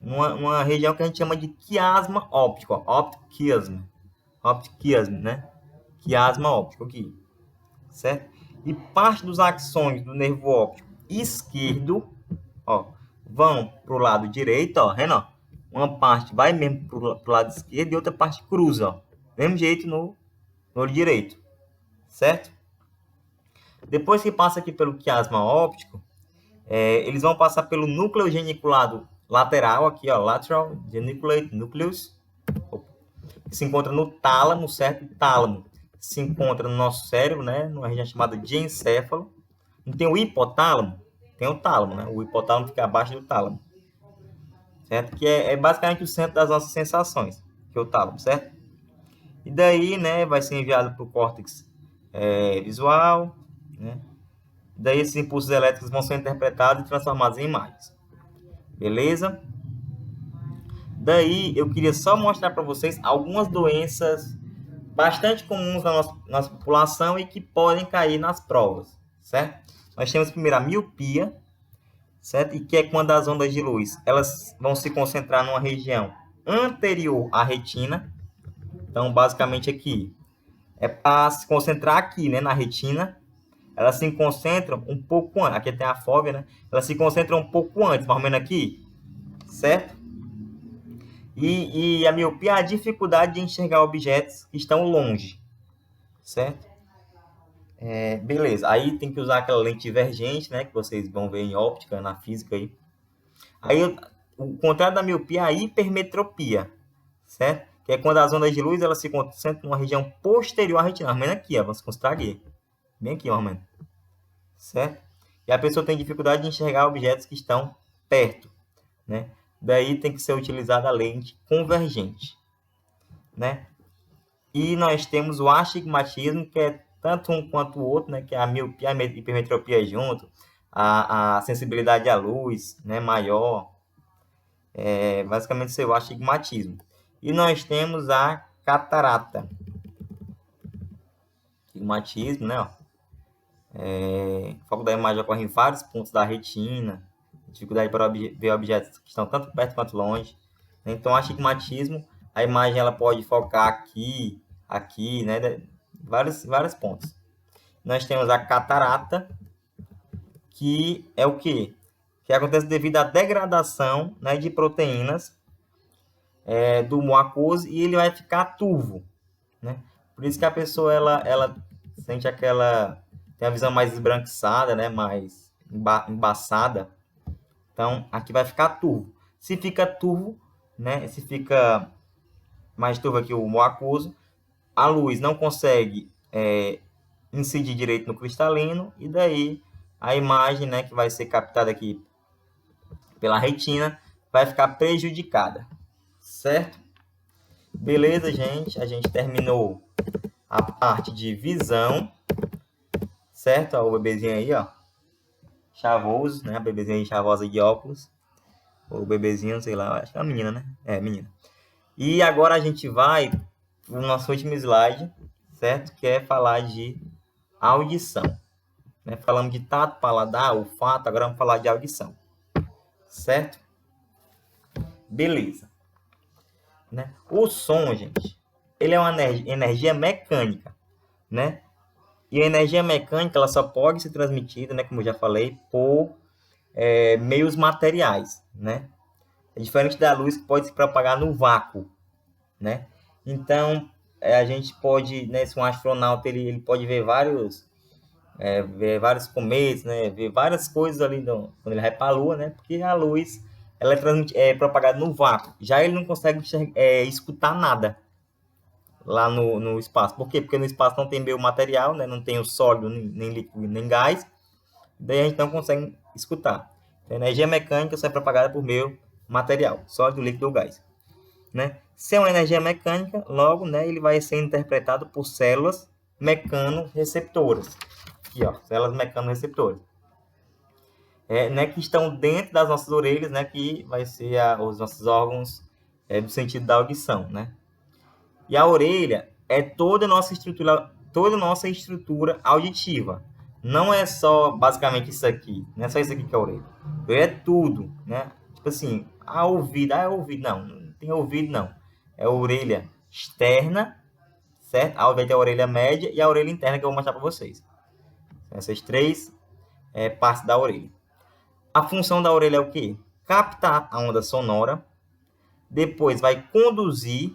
Speaker 1: numa região que a gente chama de quiasma óptico, ó, optic chiasm, né? Quiasma óptico aqui, certo? E parte dos axônios do nervo óptico esquerdo, ó, vão pro lado direito, ó, Renan. Uma parte vai mesmo pro lado esquerdo e outra parte cruza, ó. Mesmo jeito no olho direito, certo? Depois que passa aqui pelo quiasma óptico, eles vão passar pelo núcleo geniculado lateral, aqui, ó, lateral geniculate nucleus, que se encontra no tálamo, certo? O tálamo se encontra no nosso cérebro, né? Numa região chamada de encéfalo. Não tem o hipotálamo? Tem o tálamo, né? O hipotálamo fica abaixo do tálamo, certo? Que é basicamente o centro das nossas sensações, que é o tálamo, certo? E daí, né, vai ser enviado para o córtex visual, né? Daí esses impulsos elétricos vão ser interpretados e transformados em imagens. Beleza? Daí eu queria só mostrar para vocês algumas doenças bastante comuns na nossa população e que podem cair nas provas, certo? Nós temos primeiro a miopia, certo? E que é quando as ondas de luz elas vão se concentrar numa região anterior à retina. Então, basicamente aqui é para se concentrar aqui, né, na retina. Elas se concentram um pouco antes. Aqui tem a fóvea, né? Elas se concentram um pouco antes, mais ou menos aqui, certo? E a miopia é a dificuldade de enxergar objetos que estão longe, certo? Beleza. Aí tem que usar aquela lente divergente, né? Que vocês vão ver em óptica, na física aí. Aí o contrário da miopia é a hipermetropia, certo? Que é quando as ondas de luz elas se concentram numa região posterior à retina. Mais ou menos aqui, ó. Vamos concentrar aqui. Bem aqui, mais ou menos. Certo? E a pessoa tem dificuldade de enxergar objetos que estão perto, né? Daí tem que ser utilizada a lente convergente, né? E nós temos o astigmatismo, que é tanto um quanto o outro, né? Que é a miopia e a hipermetropia junto, a sensibilidade à luz, né? Maior, basicamente isso é o astigmatismo. E nós temos a catarata. Astigmatismo, né? O foco da imagem ocorre em vários pontos da retina, dificuldade para ver objetos que estão tanto perto quanto longe. Então, astigmatismo, a imagem ela pode focar aqui, né? Vários pontos. Nós temos a catarata, que é o quê? Que acontece devido à degradação, né, de proteínas do mucoso e ele vai ficar turvo, né? Por isso que a pessoa ela sente tem a visão mais esbranquiçada, né, mais embaçada. Então aqui vai ficar turvo. Se fica turvo, né, se fica mais turvo aqui o mucoso, a luz não consegue incidir direito no cristalino e daí a imagem, né, que vai ser captada aqui pela retina vai ficar prejudicada, certo? Beleza, gente? A gente terminou a parte de visão, certo? Ó, o bebezinho aí, ó, chavoso, né? A bebezinha aí chavosa de óculos. O bebezinho, sei lá, acho que é uma menina, né? É, menina. E agora a gente vai para o nosso último slide, certo? Que é falar de audição. Né? Falamos de tato, paladar, olfato, agora vamos falar de audição, certo? Beleza. Né? O som, gente, ele é uma energia mecânica, né? E a energia mecânica ela só pode ser transmitida, né, como eu já falei, por meios materiais, né? É diferente da luz que pode se propagar no vácuo, né? Então, a gente pode, né, se um astronauta ele pode ver vários cometas, né? Ver várias coisas ali quando ele vai para a Lua, né? Porque a luz ela é propagada no vácuo. Já ele não consegue escutar nada lá no espaço. Por quê? Porque no espaço não tem meio material, né? Não tem o sólido, nem líquido, nem gás. Daí a gente não consegue escutar. Então, a energia mecânica só é propagada por meio material, sólido, líquido ou gás. Né? Se é uma energia mecânica, logo, né, ele vai ser interpretado por células mecanoreceptoras. Aqui, ó, células mecanoreceptoras. Né, que estão dentro das nossas orelhas, né, que vai ser os nossos órgãos do sentido da audição, né? E a orelha é toda a nossa estrutura auditiva. Não é só basicamente isso aqui, não é só isso aqui que é a orelha. A orelha é tudo, né? Tipo assim, ouvido, é ouvido, não tem ouvido não. É a orelha externa, certo? Vai ter a orelha média e a orelha interna que eu vou mostrar para vocês. Essas três partes da orelha. A função da orelha é o quê? Captar a onda sonora, depois vai conduzir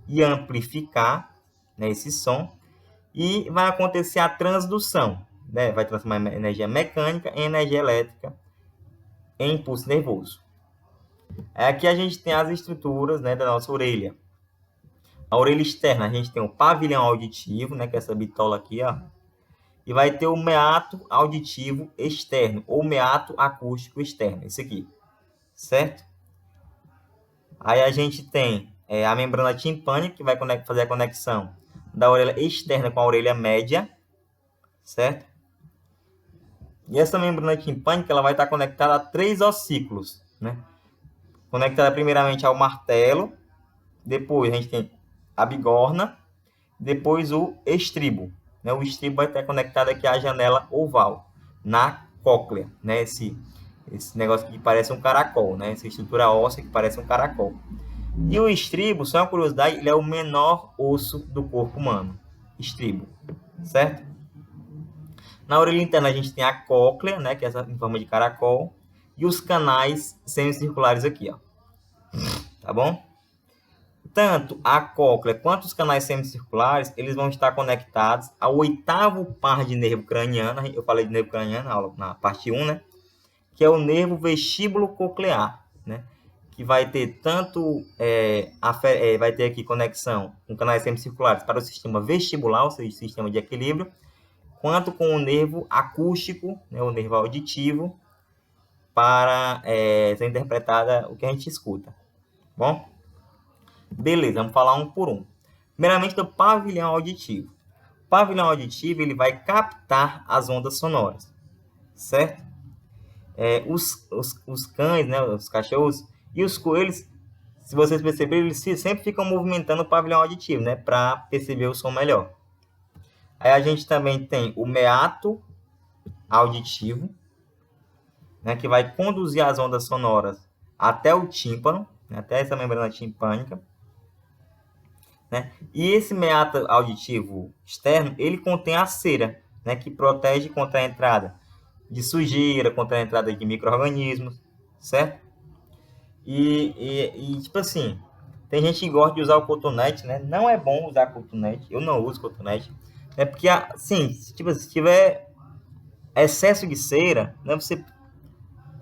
Speaker 1: e amplificar, né, esse som, e vai acontecer a transdução, né? Vai transformar energia mecânica em energia elétrica em impulso nervoso. Aqui a gente tem as estruturas, né, da nossa orelha. A orelha externa, a gente tem o pavilhão auditivo, né, que é essa bitola aqui, ó, e vai ter o meato auditivo externo, ou meato acústico externo, esse aqui, certo? Aí a gente tem a membrana timpânica, que vai fazer a conexão da orelha externa com a orelha média, certo? E essa membrana timpânica ela vai estar conectada a 3 ossículos, né? Conectada primeiramente ao martelo, depois a gente tem a bigorna, depois o estribo, né? O estribo vai estar conectado aqui à janela oval, na cóclea, né? Esse negócio que parece um caracol, né? Essa estrutura óssea que parece um caracol. E o estribo, só uma curiosidade, ele é o menor osso do corpo humano. Estribo, certo? Na orelha interna a gente tem a cóclea, né, que é essa em forma de caracol, e os canais semicirculares aqui, ó. Tá bom? Tanto a cóclea quanto os canais semicirculares, eles vão estar conectados ao 8º par de nervo craniano. Eu falei de nervo craniano na parte 1, né? Que é o nervo vestíbulo coclear, né? Que vai ter tanto vai ter aqui conexão com canais semicirculares para o sistema vestibular, ou seja, o sistema de equilíbrio, quanto com o nervo acústico, né, o nervo auditivo, para ser interpretada o que a gente escuta. Bom? Beleza, vamos falar um por um. Primeiramente do pavilhão auditivo. O pavilhão auditivo ele vai captar as ondas sonoras, certo? Os cães, né, os cachorros e os coelhos, se vocês perceberem, eles sempre ficam movimentando o pavilhão auditivo, né, para perceber o som melhor. Aí a gente também tem o meato auditivo, né, que vai conduzir as ondas sonoras até o tímpano, né, até essa membrana timpânica. Né? E esse meato auditivo externo, ele contém a cera, né, que protege contra a entrada de sujeira, contra a entrada de micro-organismos, certo? E tipo assim, tem gente que gosta de usar o cotonete, né? Não é bom usar cotonete, eu não uso cotonete. É porque, assim, tipo, se tiver excesso de cera, né, você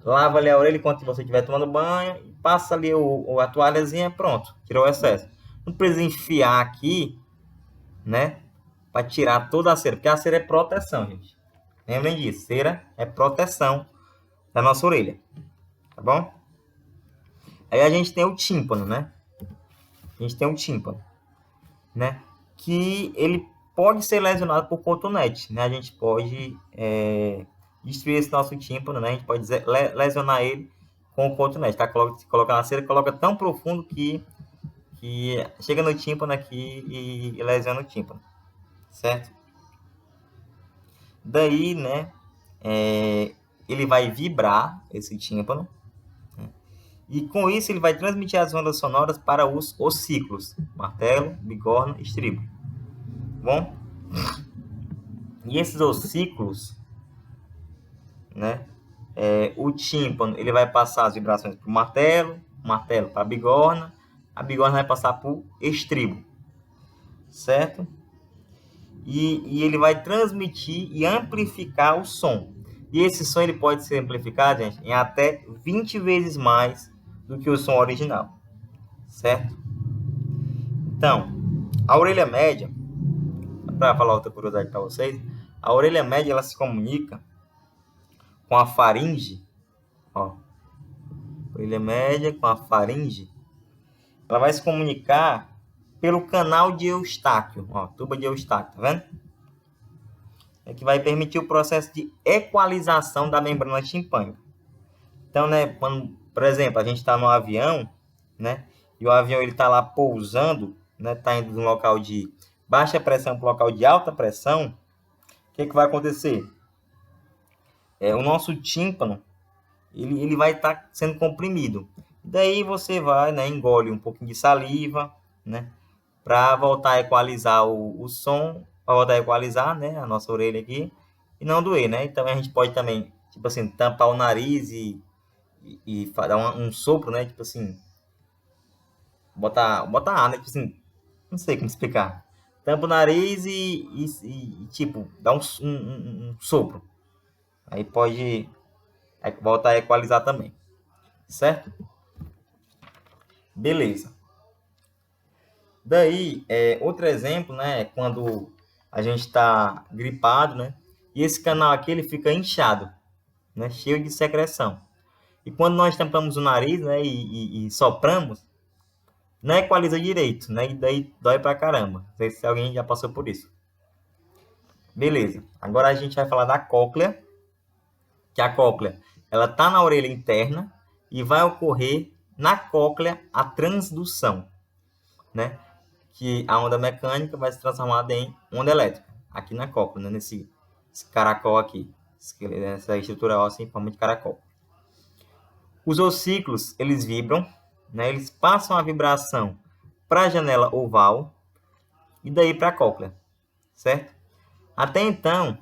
Speaker 1: lava ali a orelha enquanto você estiver tomando banho, e passa ali a toalhazinha, pronto, tirou o excesso. Não precisa enfiar aqui, né, para tirar toda a cera, porque a cera é proteção, gente. Lembrem disso, cera é proteção da nossa orelha, tá bom? Aí a gente tem o tímpano, né? A gente tem o tímpano, né? Que ele pode ser lesionado por cotonete, né? A gente pode destruir esse nosso tímpano, né? A gente pode lesionar ele com o cotonete, tá? Coloca na cera, coloca tão profundo que chega no tímpano aqui e lesiona o tímpano, certo? Daí, né? Ele vai vibrar esse tímpano, né? E com isso ele vai transmitir as ondas sonoras para os ossículos, martelo, bigorna, estribo. Bom? E esses ossículos, né? O tímpano ele vai passar as vibrações para o martelo para a bigorna vai passar para o estribo, certo? E ele vai transmitir e amplificar o som. E esse som ele pode ser amplificado, gente, em até 20 vezes mais do que o som original, certo? Então, a orelha média, para falar outra curiosidade para vocês, a orelha média ela se comunica com a faringe, ó, orelha média com a faringe, ela vai se comunicar pelo canal de Eustáquio, ó, tuba de Eustáquio, tá vendo? É que vai permitir o processo de equalização da membrana timpânica. Então, né, quando, por exemplo, a gente está no avião, né, e o avião ele está lá pousando, né, está indo de um local de baixa pressão para um local de alta pressão, o que vai acontecer? O nosso tímpano ele vai estar sendo comprimido. Daí você vai, né, engole um pouquinho de saliva, né, para voltar a equalizar o som, para voltar a equalizar, né, a nossa orelha aqui, e não doer, né? Então a gente pode também, tipo assim, tampar o nariz e dar um sopro, né? Tipo assim, botar ar, né? Tipo assim, não sei como explicar. Tampa o nariz e tipo, dá um sopro. Aí pode voltar a equalizar também. Certo? Beleza. Daí, outro exemplo, né? É quando a gente está gripado, né? E esse canal aqui, ele fica inchado, né? Cheio de secreção. E quando nós tampamos o nariz, né? E sopramos, não equaliza direito, né? E daí dói pra caramba. Não sei se alguém já passou por isso. Beleza. Agora a gente vai falar da cóclea, que a cóclea, ela tá na orelha interna e vai ocorrer na cóclea a transdução, né? Que a onda mecânica vai se transformar em onda elétrica, aqui na cóclea, né? Nesse caracol aqui, essa estrutura óssea em forma de caracol. Os ossículos, eles vibram, né? Eles passam a vibração para a janela oval e daí para a cóclea, certo? Até então,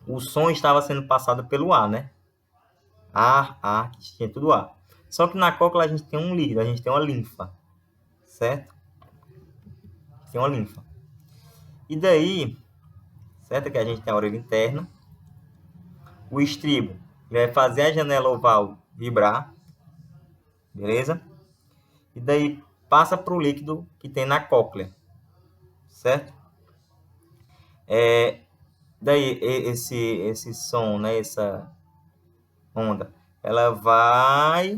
Speaker 1: o som estava sendo passado pelo ar, né? Ar, que tinha tudo ar. Só que na cóclea a gente tem um líquido, a gente tem uma linfa, certo? Tem uma linfa. E daí, certo que a gente tem a orelha interna, o estribo vai fazer a janela oval vibrar, beleza? E daí passa para o líquido que tem na cóclea, certo? Daí esse som, né, essa onda, ela vai,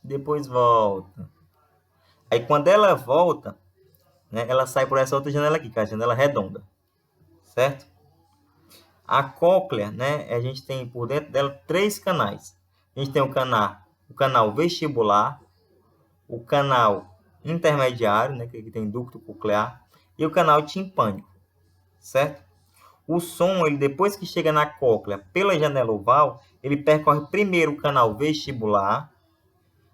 Speaker 1: depois volta. Aí quando ela volta, né, ela sai por essa outra janela aqui, que é a janela redonda, certo? A cóclea, né, a gente tem por dentro dela 3 canais. A gente tem o canal vestibular, o canal intermediário, né, que tem ducto coclear, e o canal timpânico, certo? O som, ele depois que chega na cóclea pela janela oval, ele percorre primeiro o canal vestibular,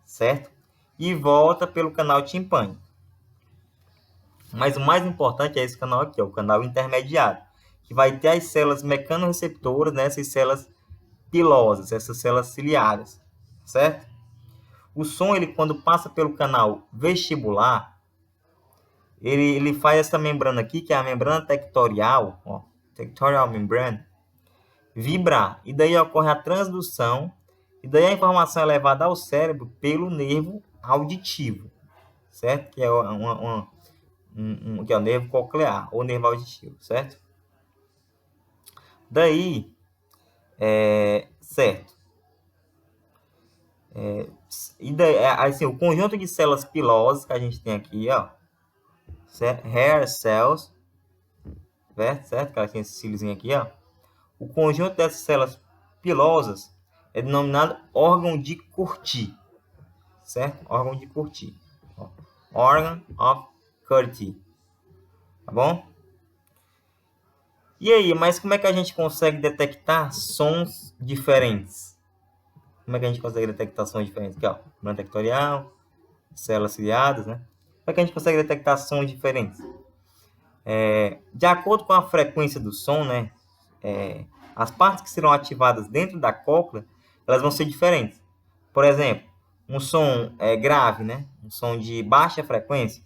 Speaker 1: certo? E volta pelo canal timpânico. Mas o mais importante é esse canal aqui, ó, o canal intermediário, que vai ter as células mecanorreceptoras, né, essas células pilosas, essas células ciliares, certo? O som, ele quando passa pelo canal vestibular, ele faz essa membrana aqui, que é a membrana tectorial, ó, tectorial membrane, vibrar. E daí ocorre a transdução, e daí a informação é levada ao cérebro pelo nervo auditivo, certo? Que é que é o nervo coclear, ou nervo auditivo, certo? Daí, certo. E daí, assim, o conjunto de células pilosas que a gente tem aqui, ó, hair cells, certo? Que ela tem esse cíliozinho aqui, ó. O conjunto dessas células pilosas é denominado órgão de Corti, certo? Órgão de Corti. Organ of Corti. Tá bom? E aí, mas como é que a gente consegue detectar sons diferentes? Como é que a gente consegue detectar sons diferentes? Aqui, ó, membrana tectorial, células ciliadas, né? Como é que a gente consegue detectar sons diferentes? De acordo com a frequência do som, né? As partes que serão ativadas dentro da cóclea, elas vão ser diferentes. Por exemplo, um som grave, né? Um som de baixa frequência,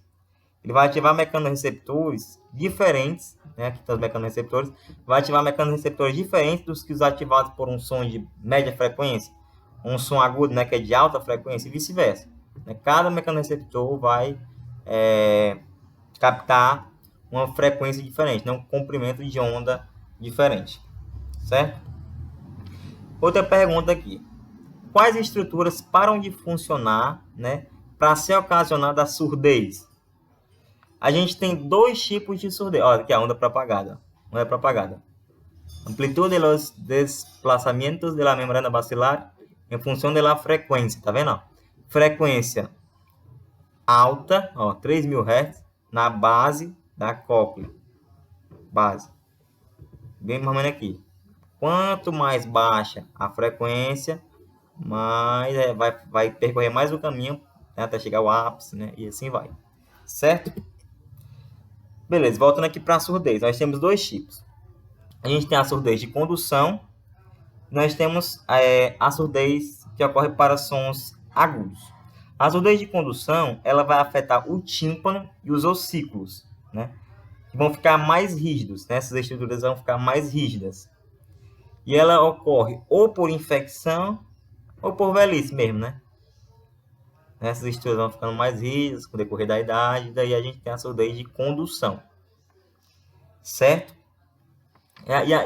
Speaker 1: ele vai ativar mecanorreceptores diferentes, né? Aqui estão os mecanorreceptores, vai ativar mecanorreceptores diferentes dos que os ativados por um som de média frequência, um som agudo, né, que é de alta frequência, e vice-versa. Cada mecanoreceptor vai captar uma frequência diferente, um comprimento de onda diferente, certo? Outra pergunta aqui. Quais estruturas param de funcionar, para ser ocasionada a surdez? A gente tem dois tipos de surdez. Olha aqui a onda propagada. Onda propagada. Amplitude de los desplazamientos de la membrana basilar em função da frequência, tá vendo? Frequência alta, 3.000 Hz, na base da cóclea. Base. Bem mais ou menos aqui. Quanto mais baixa a frequência, mais vai percorrer mais o caminho, até chegar ao ápice, e assim vai. Certo? Beleza, voltando aqui para a surdez. Nós temos dois tipos. A gente tem a surdez de condução. Nós temos a surdez que ocorre para sons agudos. A surdez de condução, ela vai afetar o tímpano e os ossículos, que vão ficar mais rígidos, essas estruturas vão ficar mais rígidas. E ela ocorre ou por infecção ou por velhice mesmo, Essas estruturas vão ficando mais rígidas com o decorrer da idade, daí a gente tem a surdez de condução, certo?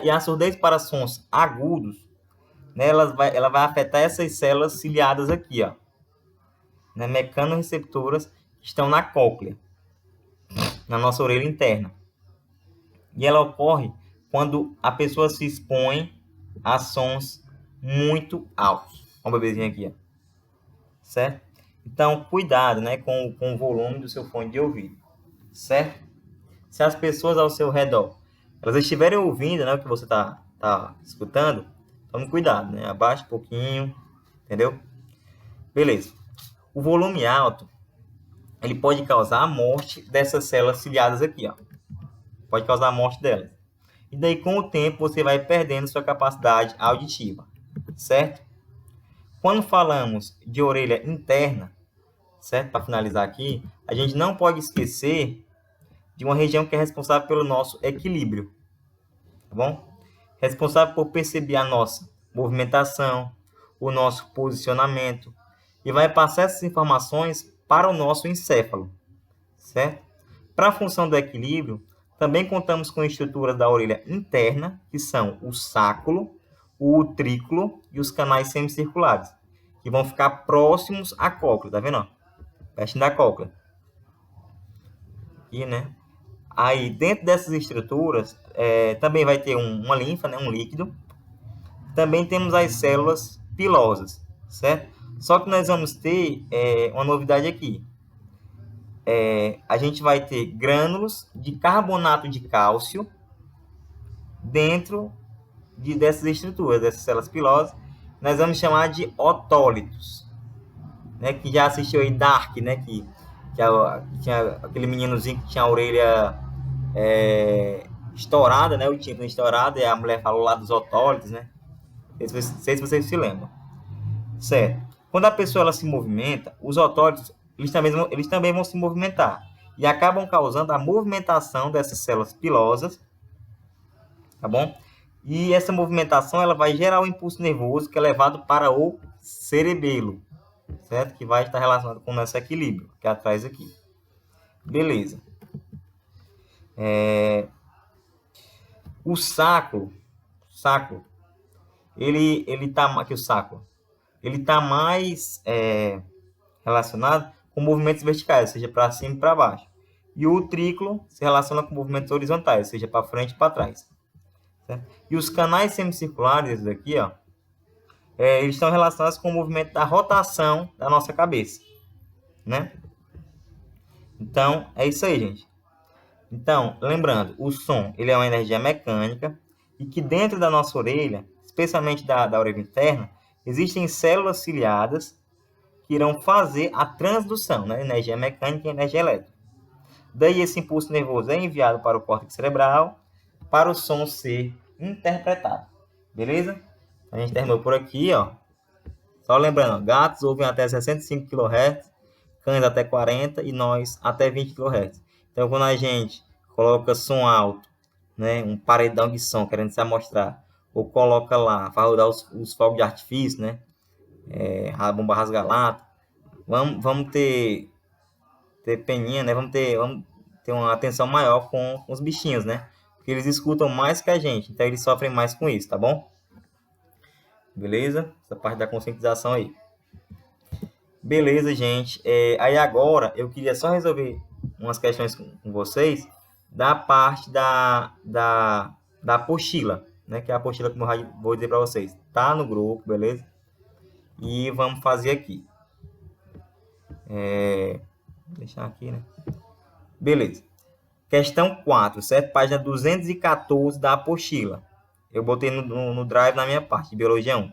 Speaker 1: E a surdez para sons agudos, ela vai afetar essas células ciliadas aqui, mecanoreceptoras que estão na cóclea, na nossa orelha interna. E ela ocorre quando a pessoa se expõe a sons muito altos. Olha o bebezinho aqui, certo? Então, cuidado, com o volume do seu fone de ouvido, certo? Se as pessoas ao seu redor, elas estiverem ouvindo, o que você está escutando, tome cuidado, Abaixe um pouquinho, entendeu? Beleza. O volume alto, ele pode causar a morte dessas células ciliadas aqui, Pode causar a morte delas. E daí, com o tempo, você vai perdendo sua capacidade auditiva, certo? Quando falamos de orelha interna, certo? Para finalizar aqui, a gente não pode esquecer de uma região que é responsável pelo nosso equilíbrio, tá bom? Responsável por perceber a nossa movimentação, o nosso posicionamento, e vai passar essas informações para o nosso encéfalo, certo? Para a função do equilíbrio, também contamos com estruturas da orelha interna, que são o sáculo, o utrículo e os canais semicirculares, que vão ficar próximos à cóclea, tá vendo? Pertinho da cóclea. Aqui, Aí, dentro dessas estruturas, também vai ter uma linfa, um líquido. Também temos as células pilosas, certo? Só que nós vamos ter uma novidade aqui. A gente vai ter grânulos de carbonato de cálcio dentro dessas estruturas, dessas células pilosas. Nós vamos chamar de otólitos, que já assistiu aí Dark, que tinha aquele meninozinho que tinha a orelha estourada, o tímpano estourado, e a mulher falou lá dos otólitos, Não sei se vocês se lembram. Certo. Quando a pessoa ela se movimenta, os otólitos eles também vão se movimentar e acabam causando a movimentação dessas células pilosas, tá bom? E essa movimentação ela vai gerar um impulso nervoso que é levado para o cerebelo, certo? Que vai estar relacionado com o nosso equilíbrio, que é atrás aqui. Beleza. O sacro, ele tá aqui, o sacro, ele tá mais relacionado com movimentos verticais, seja para cima e para baixo. E o utrículo se relaciona com movimentos horizontais, seja para frente e para trás. Certo? E os canais semicirculares, esses daqui, eles estão relacionados com o movimento da rotação da nossa cabeça, Então, é isso aí, gente. Então, lembrando, o som ele é uma energia mecânica e que dentro da nossa orelha, especialmente da orelha interna, existem células ciliadas que irão fazer a transdução, energia mecânica e energia elétrica. Daí esse impulso nervoso é enviado para o córtex cerebral para o som ser interpretado. Beleza? A gente terminou por aqui, Só lembrando, gatos ouvem até 65 kHz, cães até 40 e nós até 20 kHz. Então, quando a gente coloca som alto, um paredão de som querendo se amostrar, ou coloca lá, vai rodar os fogos de artifício, a bomba rasga-lata. Vamos ter peninha, né? Vamos ter uma atenção maior com os bichinhos, né? Porque eles escutam mais que a gente, então eles sofrem mais com isso, tá bom? Beleza? Essa parte da conscientização aí. Beleza, gente. Aí agora eu queria só resolver umas questões com vocês da parte da apostila, né? Que é a apostila que eu vou dizer para vocês. Tá no grupo, beleza? E vamos fazer aqui. Vou deixar aqui, né? Beleza. Questão 4, certo? Página 214 da apostila. Eu botei no Drive na minha parte, de Biologia 1.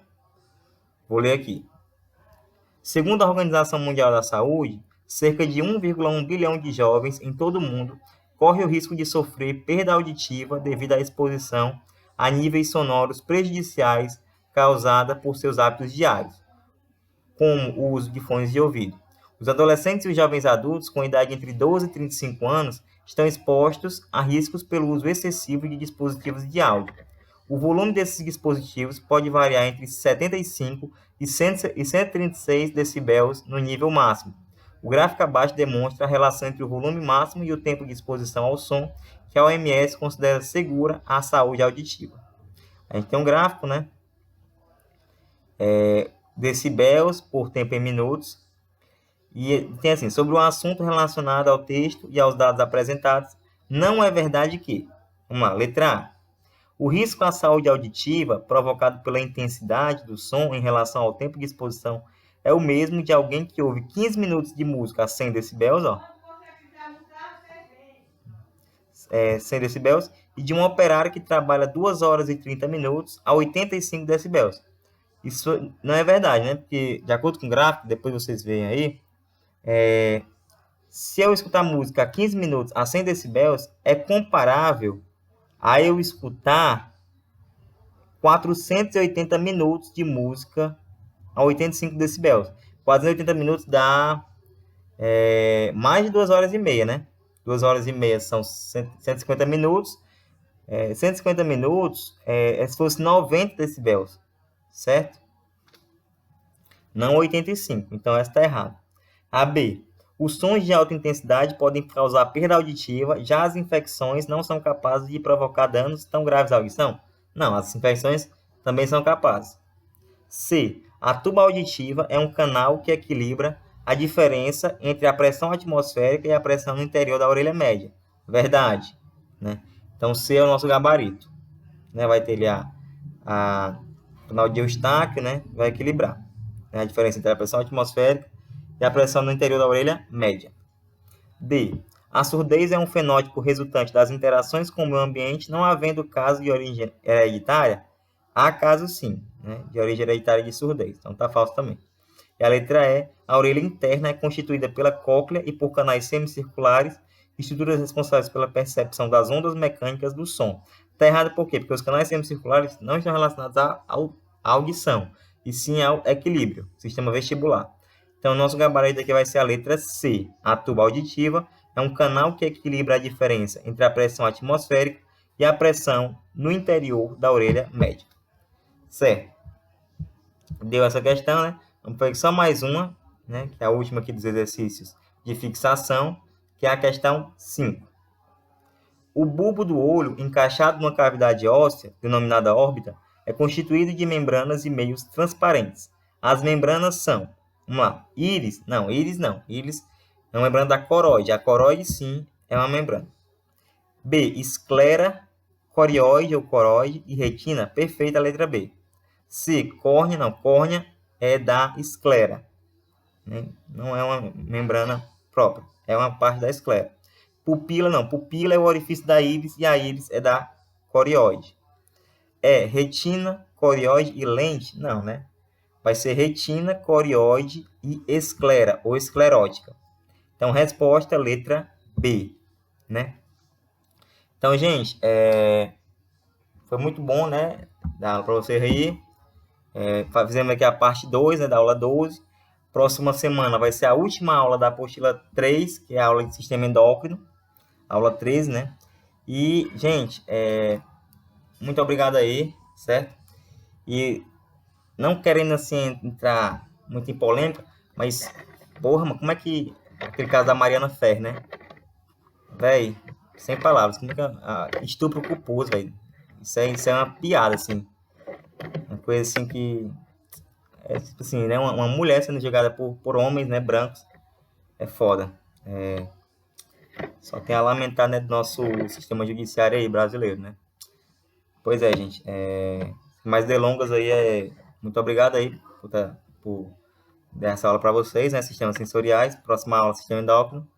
Speaker 1: Vou ler aqui. Segundo a Organização Mundial da Saúde, cerca de 1,1 bilhão de jovens em todo o mundo correm o risco de sofrer perda auditiva devido à exposição a níveis sonoros prejudiciais causada por seus hábitos diários, como o uso de fones de ouvido. Os adolescentes e os jovens adultos com idade entre 12 e 35 anos estão expostos a riscos pelo uso excessivo de dispositivos de áudio. O volume desses dispositivos pode variar entre 75 e 136 decibéis no nível máximo. O gráfico abaixo demonstra a relação entre o volume máximo e o tempo de exposição ao som, que a OMS considera segura à saúde auditiva. A gente tem um gráfico, né? Decibéis por tempo em minutos. E tem assim, sobre o assunto relacionado ao texto e aos dados apresentados, não é verdade que, letra A, o risco à saúde auditiva provocado pela intensidade do som em relação ao tempo de exposição é o mesmo de alguém que ouve 15 minutos de música a 100 decibéis, 100 decibéis, e de um operário que trabalha 2 horas e 30 minutos a 85 decibéis. Isso não é verdade, né? Porque, de acordo com o gráfico, depois vocês veem aí, se eu escutar música a 15 minutos a 100 decibéis, é comparável a eu escutar 480 minutos de música a 85 decibéis. 480 minutos dá mais de 2 horas e meia, né? 2 horas e meia são 150 minutos. 150 minutos é se fosse 90 decibéis, certo? Não 85, então essa está errada. A B. Os sons de alta intensidade podem causar perda auditiva, já as infecções não são capazes de provocar danos tão graves à audição? Não, as infecções também são capazes. C. A tuba auditiva é um canal que equilibra a diferença entre a pressão atmosférica e a pressão no interior da orelha média. Verdade, né? Então, C é o nosso gabarito. Né? Vai ter ali o canal de Eustáquio, né? Vai equilibrar a diferença entre a pressão atmosférica e a pressão no interior da orelha média. D. A surdez é um fenótipo resultante das interações com o meio ambiente, não havendo caso de origem hereditária. Há caso sim, né, de origem hereditária de surdez. Então está falso também. E a letra E. A orelha interna é constituída pela cóclea e por canais semicirculares, estruturas responsáveis pela percepção das ondas mecânicas do som. Está errado por quê? Porque os canais semicirculares não estão relacionados à audição, e sim ao equilíbrio, sistema vestibular. Então, o nosso gabarito aqui vai ser a letra C. A tuba auditiva é um canal que equilibra a diferença entre a pressão atmosférica e a pressão no interior da orelha média. Certo? Deu essa questão, né? Vamos pegar só mais uma, né? Que é a última aqui dos exercícios de fixação, que é a questão 5. O bulbo do olho, encaixado numa cavidade óssea, denominada órbita, é constituído de membranas e meios transparentes. As membranas são, íris? Não, íris não. Íris é uma membrana da coroide. A coroide, sim, é uma membrana. B, esclera, corióide ou coroide e retina, perfeita a letra B. C, córnea, não, córnea é da esclera. Né? Não é uma membrana própria, é uma parte da esclera. Pupila, não, pupila é o orifício da íris e a íris é da corióide. Retina, corióide e lente? Não, né? Vai ser retina, corióide e esclera, ou esclerótica. Então, resposta, letra B, né? Então, gente, foi muito bom, né? Dar aula para vocês aí. Fizemos aqui a parte 2, né, da aula 12. Próxima semana vai ser a última aula da apostila 3, que é a aula de sistema endócrino. Aula 13, né? E, gente, muito obrigado aí, certo? E não querendo, assim, entrar muito em polêmica, mas, porra, mano, como é que aquele caso da Mariana Ferrer, né? Véi, sem palavras, como é que estupro culposo, velho. Isso é uma piada, assim. Uma coisa assim que é tipo assim, né? Uma mulher sendo julgada por homens, né, brancos, é foda. É, só tem a lamentar, né, do nosso sistema judiciário aí brasileiro, né? Pois é, gente. Mais delongas aí, muito obrigado aí por dar essa aula para vocês, né? Sistemas sensoriais. Próxima aula, sistema endócrino.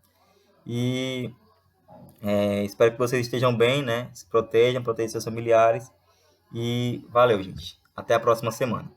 Speaker 1: E espero que vocês estejam bem, né? Se protejam, protejam seus familiares. E valeu, gente. Até a próxima semana.